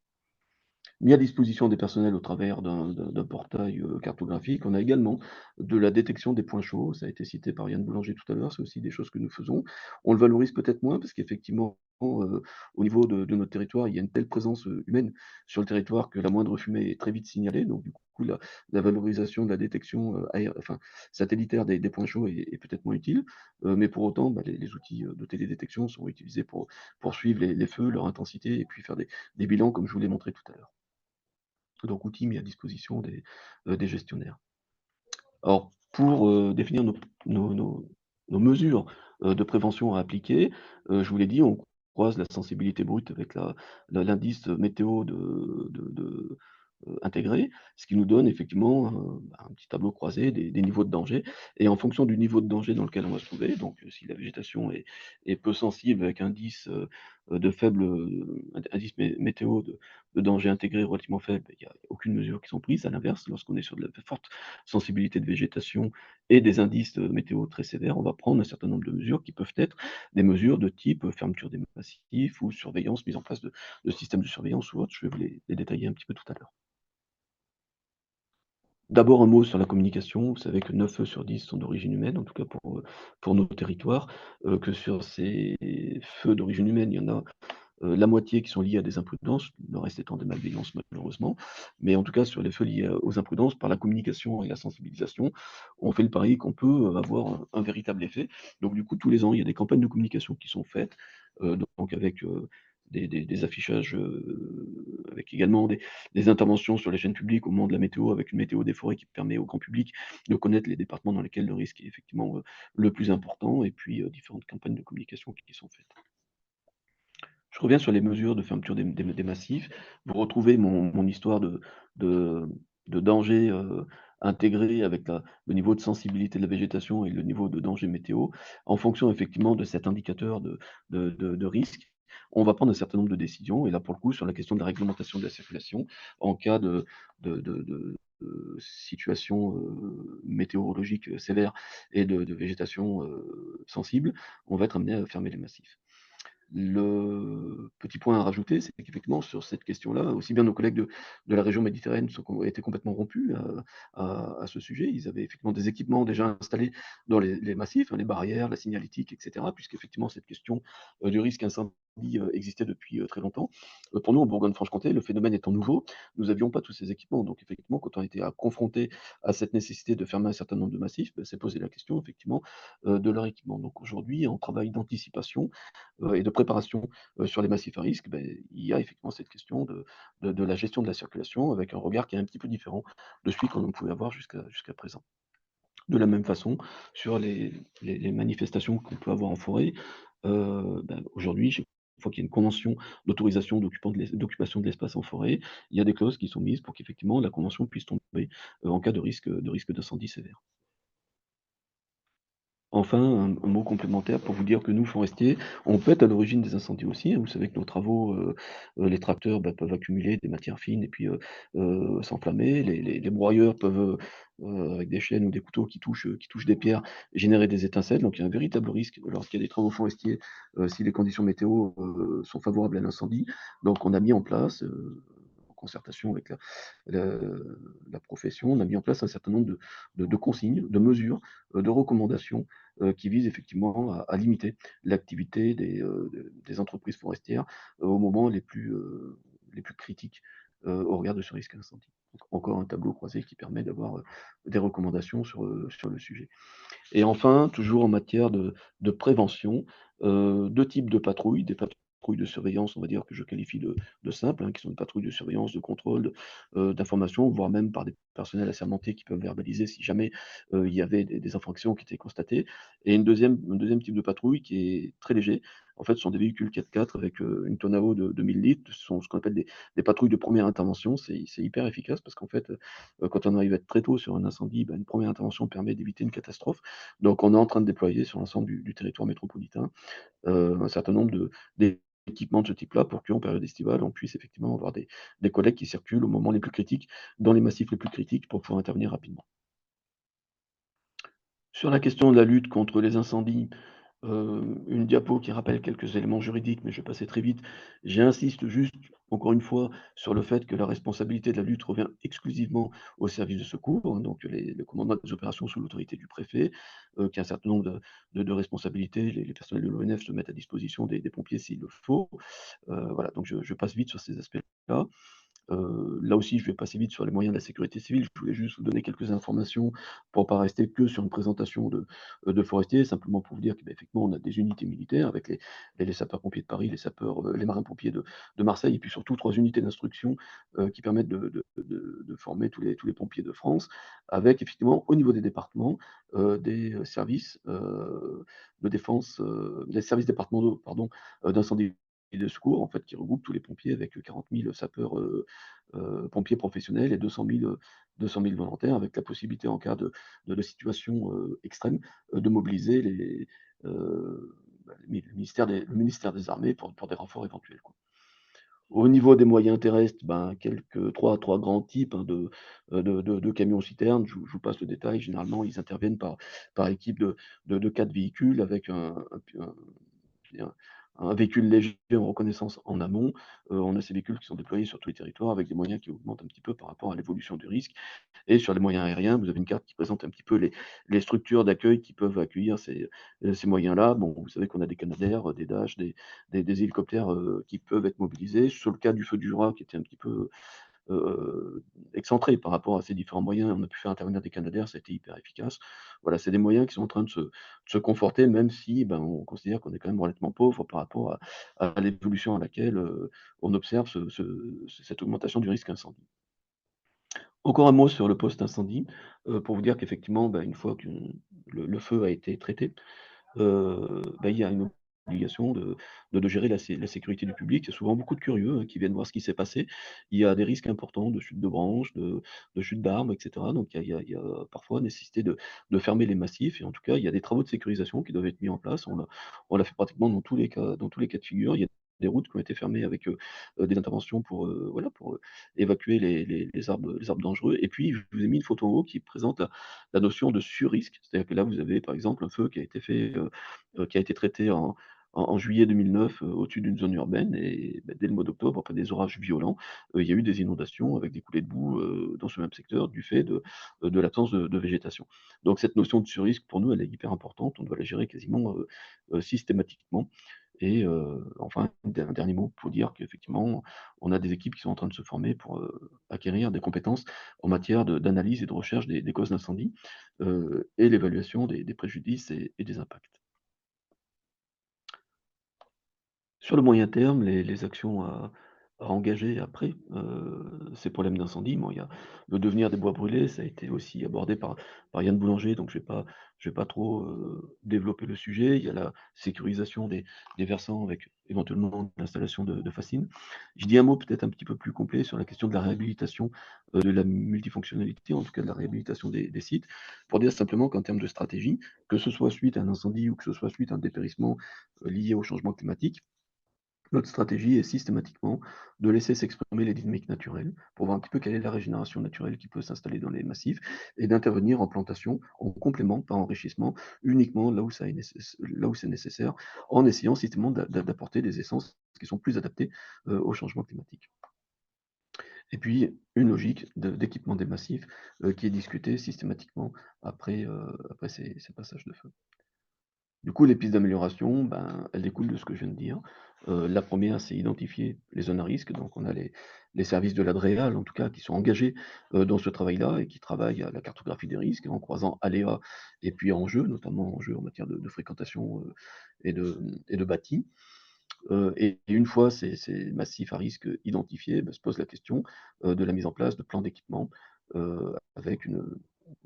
Mis à disposition des personnels au travers d'un portail cartographique. On a également de la détection des points chauds, ça a été cité par Yann Boulanger tout à l'heure, c'est aussi des choses que nous faisons. On le valorise peut-être moins parce qu'effectivement, au niveau de notre territoire, il y a une telle présence humaine sur le territoire que la moindre fumée est très vite signalée. Donc du coup, la valorisation de la détection enfin, satellitaire des points chauds est peut-être moins utile, mais pour autant, bah, les outils de télédétection sont utilisés pour suivre les feux, leur intensité et puis faire des bilans comme je vous l'ai montré tout à l'heure. Donc outils mis à disposition des gestionnaires. Alors, pour définir nos mesures de prévention à appliquer, je vous l'ai dit, on croise la sensibilité brute avec l'indice météo intégré, ce qui nous donne effectivement un petit tableau croisé des niveaux de danger. Et en fonction du niveau de danger dans lequel on va se trouver, donc si la végétation est peu sensible avec indice de faible indice météo de danger intégré relativement faible, il n'y a aucune mesure qui sont prises. À l'inverse, lorsqu'on est sur de la forte sensibilité de végétation et des indices météo très sévères, on va prendre un certain nombre de mesures qui peuvent être des mesures de type fermeture des massifs ou surveillance, mise en place de systèmes de surveillance ou autres. Je vais vous les détailler un petit peu tout à l'heure. D'abord un mot sur la communication. Vous savez que 9 feux sur 10 sont d'origine humaine, en tout cas pour nos territoires, que sur ces feux d'origine humaine, il y en a la moitié qui sont liés à des imprudences, le reste étant des malveillances malheureusement. Mais en tout cas, sur les feux liés aux imprudences, par la communication et la sensibilisation, on fait le pari qu'on peut avoir un véritable effet. Donc du coup, tous les ans, il y a des campagnes de communication qui sont faites, donc avec des affichages, avec également des interventions sur les chaînes publiques au moment de la météo, avec une météo des forêts qui permet au grand public de connaître les départements dans lesquels le risque est effectivement le plus important, et puis différentes campagnes de communication qui sont faites. Je reviens sur les mesures de fermeture des massifs. Vous retrouvez mon histoire de danger intégré avec le niveau de sensibilité de la végétation et le niveau de danger météo. En fonction effectivement de cet indicateur de risque, on va prendre un certain nombre de décisions. Et là, pour le coup, sur la question de la réglementation de la circulation, en cas de situation météorologique sévère et de végétation sensible, on va être amené à fermer les massifs. Le petit point à rajouter, c'est qu'effectivement, sur cette question-là, aussi bien nos collègues de la région méditerranéenne ont été complètement rompus à ce sujet. Ils avaient effectivement des équipements déjà installés dans les massifs, hein, les barrières, la signalétique, etc., puisqu'effectivement, cette question du risque incendie existait depuis très longtemps. Pour nous, en Bourgogne-Franche-Comté, le phénomène étant nouveau, nous n'avions pas tous ces équipements. Donc, effectivement, quand on a été confronté à cette nécessité de fermer un certain nombre de massifs, c'est posé la question, effectivement, de leur équipement. Donc, aujourd'hui, en travail d'anticipation, et de préparation sur les massifs à risque, il y a effectivement cette question de la gestion de la circulation avec un regard qui est un petit peu différent de celui qu'on pouvait avoir jusqu'à présent. De la même façon, sur les manifestations qu'on peut avoir en forêt, aujourd'hui, chaque fois qu'il y a une convention d'autorisation d'occupation de l'espace en forêt, il y a des clauses qui sont mises pour qu'effectivement la convention puisse tomber en cas de risque d'incendie sévère. Enfin, un mot complémentaire pour vous dire que nous, forestiers, on peut être à l'origine des incendies aussi, hein. Vous savez que nos travaux, les tracteurs, peuvent accumuler des matières fines et puis, s'enflammer. Les broyeurs peuvent, avec des chaînes ou des couteaux qui touchent des pierres, générer des étincelles. Donc il y a un véritable risque lorsqu'il y a des travaux forestiers, si les conditions météo, sont favorables à l'incendie. Donc on a mis en place, en concertation avec la la profession, on a mis en place un certain nombre de consignes, de mesures, de recommandations qui vise effectivement à limiter l'activité des entreprises forestières aux moments les plus critiques au regard de ce risque incendie. Donc, encore un tableau croisé qui permet d'avoir des recommandations sur le sujet. Et enfin, toujours en matière de prévention, 2 types de patrouilles, des patrouilles de surveillance, on va dire, que je qualifie de simples, hein, qui sont des patrouilles de surveillance, de contrôle, d'information, voire même par des personnels assermentés qui peuvent verbaliser si jamais, il y avait des infractions qui étaient constatées. Et un deuxième type de patrouille qui est très léger, En fait, ce sont des véhicules 4x4 avec une tonne à eau de 1000 litres. Ce sont ce qu'on appelle des patrouilles de première intervention. C'est hyper efficace parce qu'en fait, quand on arrive à être très tôt sur un incendie, une première intervention permet d'éviter une catastrophe. Donc, on est en train de déployer sur l'ensemble du territoire métropolitain un certain nombre d'équipements de ce type-là pour qu'en période estivale, on puisse effectivement avoir des collègues qui circulent au moment les plus critiques, dans les massifs les plus critiques pour pouvoir intervenir rapidement. Sur la question de la lutte contre les incendies, une diapo qui rappelle quelques éléments juridiques, mais je vais passer très vite. J'insiste juste, encore une fois, sur le fait que la responsabilité de la lutte revient exclusivement aux services de secours, hein, donc le commandement des opérations sous l'autorité du préfet, qui a un certain nombre de responsabilités. Les personnels de l'ONF se mettent à disposition des pompiers s'il le faut. Voilà, donc je passe vite sur ces aspects-là. Là aussi, je vais passer vite sur les moyens de la sécurité civile. Je voulais juste vous donner quelques informations pour pas rester que sur une présentation de forestiers, simplement pour vous dire qu'effectivement, on a des unités militaires avec les sapeurs-pompiers de Paris, les marins-pompiers de Marseille, et puis surtout 3 unités d'instruction qui permettent de former tous les pompiers de France, avec effectivement, au niveau des départements, des services de défense, des services départementaux, pardon, d'incendie et de secours, en fait, qui regroupe tous les pompiers avec 40 000 sapeurs pompiers professionnels et 200 000 volontaires, avec la possibilité, en cas de situation extrême, de mobiliser le ministère des Armées pour des renforts éventuels, quoi. Au niveau des moyens terrestres, trois grands types, hein, de camions-citernes. Je vous passe le détail. Généralement, ils interviennent par équipe de 4 véhicules avec un un véhicule léger en reconnaissance en amont. On a ces véhicules qui sont déployés sur tous les territoires avec des moyens qui augmentent un petit peu par rapport à l'évolution du risque. Et sur les moyens aériens, vous avez une carte qui présente un petit peu les structures d'accueil qui peuvent accueillir ces moyens-là. Bon, vous savez qu'on a des Canadair, des Dash, des hélicoptères qui peuvent être mobilisés. Sur le cas du feu du Jura, qui était un petit peu excentré par rapport à ces différents moyens, on a pu faire intervenir des Canadair, ça a été hyper efficace. Voilà, c'est des moyens qui sont en train de se conforter, même si on considère qu'on est quand même relativement pauvre par rapport à l'évolution à laquelle on observe cette augmentation du risque incendie. Encore un mot sur le post-incendie, pour vous dire qu'effectivement, une fois que le feu a été traité, il y a une obligation de gérer la sécurité du public. Il y a souvent beaucoup de curieux, hein, qui viennent voir ce qui s'est passé. Il y a des risques importants de chute de branches, de chute d'arbres, et cetera. Donc il y a parfois nécessité de fermer les massifs, et en tout cas, il y a des travaux de sécurisation qui doivent être mis en place. On l'a fait pratiquement dans tous les cas de figure. Il y a des routes qui ont été fermées avec, des interventions pour, voilà, pour, évacuer les arbres dangereux. Et puis, je vous ai mis une photo en haut qui présente la notion de sur-risque. C'est-à-dire que là, vous avez, par exemple, un feu qui a été fait, qui a été traité en juillet 2009, au-dessus d'une zone urbaine, et dès le mois d'octobre, après des orages violents, il y a eu des inondations avec des coulées de boue, dans ce même secteur du fait de l'absence de végétation. Donc cette notion de sur-risque, pour nous, elle est hyper importante. On doit la gérer quasiment, systématiquement. Et enfin, un dernier mot pour dire qu'effectivement, on a des équipes qui sont en train de se former pour acquérir des compétences en matière d'analyse et de recherche des causes d'incendie, et l'évaluation des préjudices et des impacts. Sur le moyen terme, les actions à engager après ces problèmes d'incendie, bon, il y a le devenir des bois brûlés, ça a été aussi abordé par Yann Boulanger, donc je vais pas trop développer le sujet. Il y a la sécurisation des versants avec éventuellement l'installation de fascines. Je dis un mot peut-être un petit peu plus complet sur la question de la réhabilitation, de la multifonctionnalité, en tout cas de la réhabilitation des sites, pour dire simplement qu'en termes de stratégie, que ce soit suite à un incendie ou que ce soit suite à un dépérissement lié au changement climatique, notre stratégie est systématiquement de laisser s'exprimer les dynamiques naturelles pour voir un petit peu quelle est la régénération naturelle qui peut s'installer dans les massifs, et d'intervenir en plantation, en complément, pas enrichissement, uniquement là où c'est nécessaire, en essayant systématiquement d'apporter des essences qui sont plus adaptées au changement climatique. Et puis une logique d'équipement des massifs qui est discutée systématiquement après ces passages de feu. Du coup, les pistes d'amélioration, elles découlent de ce que je viens de dire. La première, c'est identifier les zones à risque. Donc, on a les services de l'ADREAL, en tout cas, qui sont engagés dans ce travail-là et qui travaillent à la cartographie des risques en croisant aléas et puis enjeux, notamment enjeux en matière de fréquentation et de bâti. Et une fois ces massifs à risque identifiés, se pose la question de la mise en place de plans d'équipement avec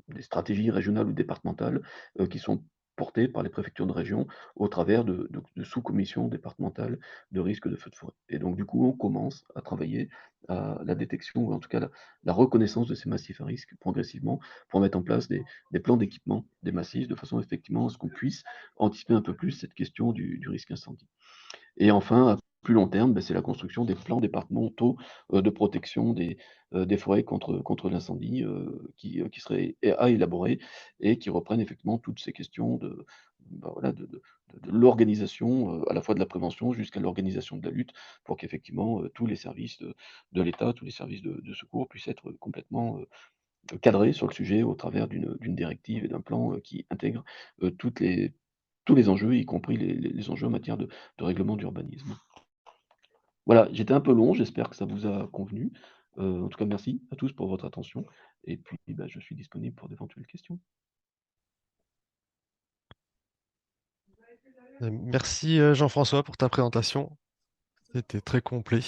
des stratégies régionales ou départementales qui sont portées par les préfectures de région au travers de sous-commissions départementales de risque de feux de forêt. Et donc, du coup, on commence à travailler à la détection, ou en tout cas la reconnaissance de ces massifs à risque progressivement, pour mettre en place des plans d'équipement des massifs, de façon effectivement à ce qu'on puisse anticiper un peu plus cette question du risque incendie. Et enfin, à plus long terme, c'est la construction des plans départementaux de protection des forêts contre l'incendie, qui seraient à élaborer et qui reprennent effectivement toutes ces questions voilà, de l'organisation, à la fois de la prévention jusqu'à l'organisation de la lutte, pour qu'effectivement tous les services de l'État, tous les services de secours puissent être complètement cadrés sur le sujet au travers d'une directive et d'un plan qui intègre tous les enjeux, y compris les enjeux en matière de règlement d'urbanisme. Voilà, j'étais un peu long, j'espère que ça vous a convenu. En tout cas, merci à tous pour votre attention et puis, je suis disponible pour d'éventuelles questions. Merci Jean-François pour ta présentation. C'était très complet.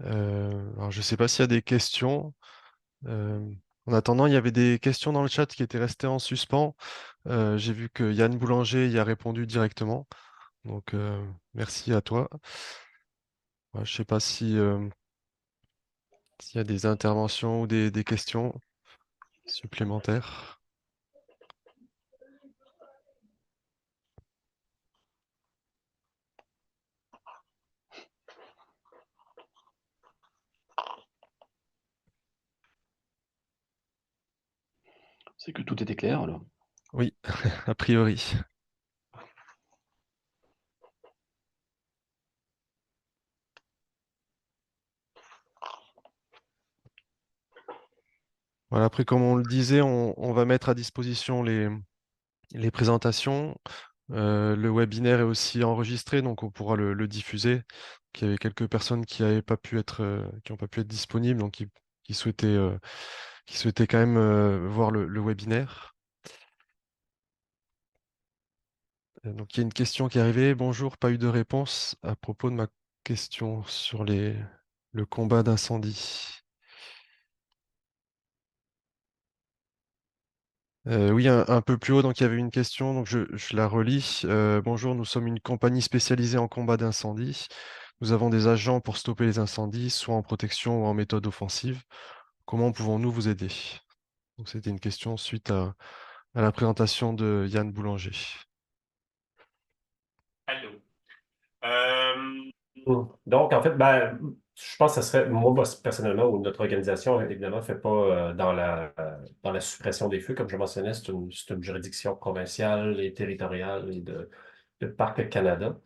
Alors, je ne sais pas s'il y a des questions. En attendant, il y avait des questions dans le chat qui étaient restées en suspens. J'ai vu que Yann Boulanger y a répondu directement. Donc, merci à toi. Ouais, je ne sais pas si, s'il y a des interventions ou des questions supplémentaires. C'est que tout était clair alors. Oui, a priori. Voilà, après, comme on le disait, on va mettre à disposition les présentations. Le webinaire est aussi enregistré, donc on pourra le diffuser. Il y avait quelques personnes qui n'ont pas pu être disponibles, donc qui souhaitaient quand même voir le webinaire. Donc il y a une question qui est arrivée. Bonjour, pas eu de réponse à propos de ma question sur le combat d'incendie. Oui, un peu plus haut, donc il y avait une question, donc je la relis. Bonjour, nous sommes une compagnie spécialisée en combat d'incendie. Nous avons des agents pour stopper les incendies, soit en protection ou en méthode offensive. Comment pouvons-nous vous aider? Donc c'était une question suite à la présentation de Yann Boulanger. Allô. Donc, en fait, je pense que ce serait, moi, personnellement, ou notre organisation, évidemment, ne fait pas dans la suppression des feux. Comme je mentionnais, c'est une juridiction provinciale et territoriale et de Parc Canada.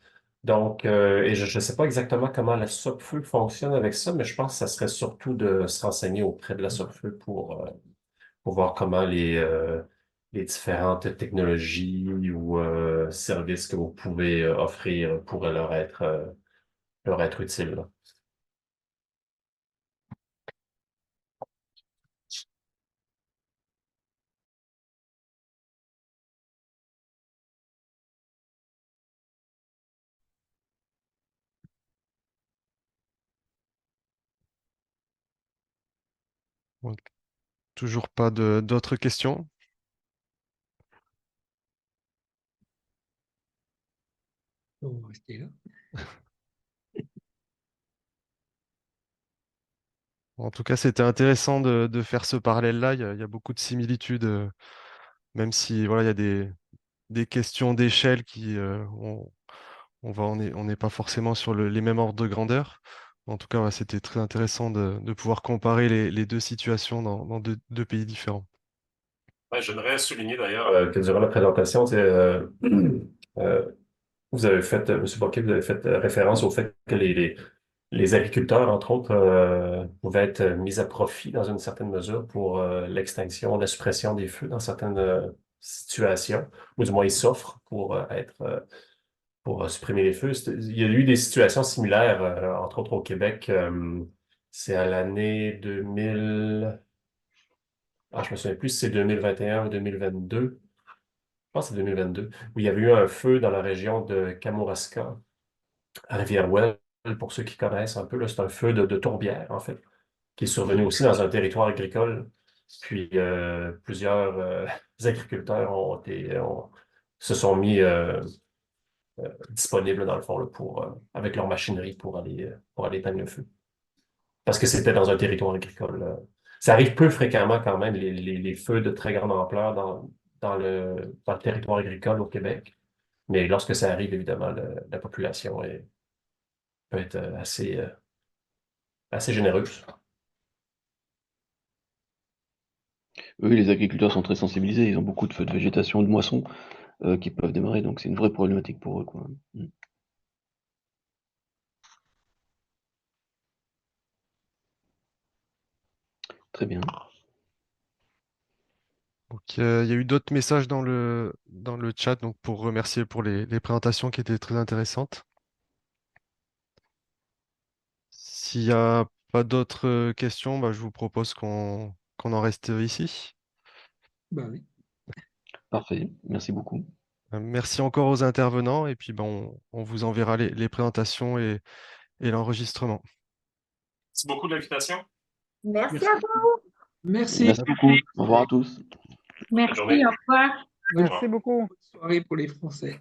Donc, et je ne sais pas exactement comment la SOPFEU fonctionne avec ça, mais je pense que ça serait surtout de se renseigner auprès de la SOPFEU pour voir comment les différentes technologies ou services que vous pouvez offrir pourraient leur être utiles, là. Donc, toujours pas d'autres questions? On va rester là. En tout cas, c'était intéressant de faire ce parallèle-là. Il y a beaucoup de similitudes, même si voilà, il y a des questions d'échelle qui on n'est pas forcément sur les mêmes ordres de grandeur. En tout cas, ouais, c'était très intéressant de pouvoir comparer les deux situations dans deux pays différents. Ouais, j'aimerais souligner d'ailleurs que durant la présentation, euh, vous avez fait, M. Bocquet, vous avez fait référence au fait que les agriculteurs, entre autres, pouvaient être mis à profit dans une certaine mesure pour l'extinction, la suppression des feux dans certaines situations, ou du moins ils s'offrent pour supprimer les feux. Il y a eu des situations similaires, entre autres au Québec. C'est à l'année 2000. Ah, je me souviens plus si c'est 2021 ou 2022. Je pense que c'est 2022, où il y avait eu un feu dans la région de Kamouraska, à Rivière-Ouelle. Pour ceux qui connaissent un peu, là, c'est un feu de tourbière, en fait, qui est survenu aussi dans un territoire agricole. Puis plusieurs agriculteurs se sont mis disponibles, dans le fond, là, avec leur machinerie pour aller éteindre le feu. Parce que c'était dans un territoire agricole. Ça arrive peu fréquemment quand même, les feux de très grande ampleur dans le territoire agricole au Québec. Mais lorsque ça arrive, évidemment, la population peut être assez généreuse. Oui, les agriculteurs sont très sensibilisés, ils ont beaucoup de feux de végétation, de moissons qui peuvent démarrer, donc c'est une vraie problématique pour eux, quoi. Très bien. Donc, il y a eu d'autres messages dans le chat donc pour remercier pour les présentations qui étaient très intéressantes. S'il n'y a pas d'autres questions, bah, je vous propose qu'on en reste ici. Ben oui. Parfait, merci beaucoup. Merci encore aux intervenants et puis bon, on vous enverra les présentations et l'enregistrement. Merci beaucoup de l'invitation. Merci à vous. Merci. Merci beaucoup. Au revoir à tous. Merci, au revoir. Bonne Merci beaucoup. soirée pour les Français.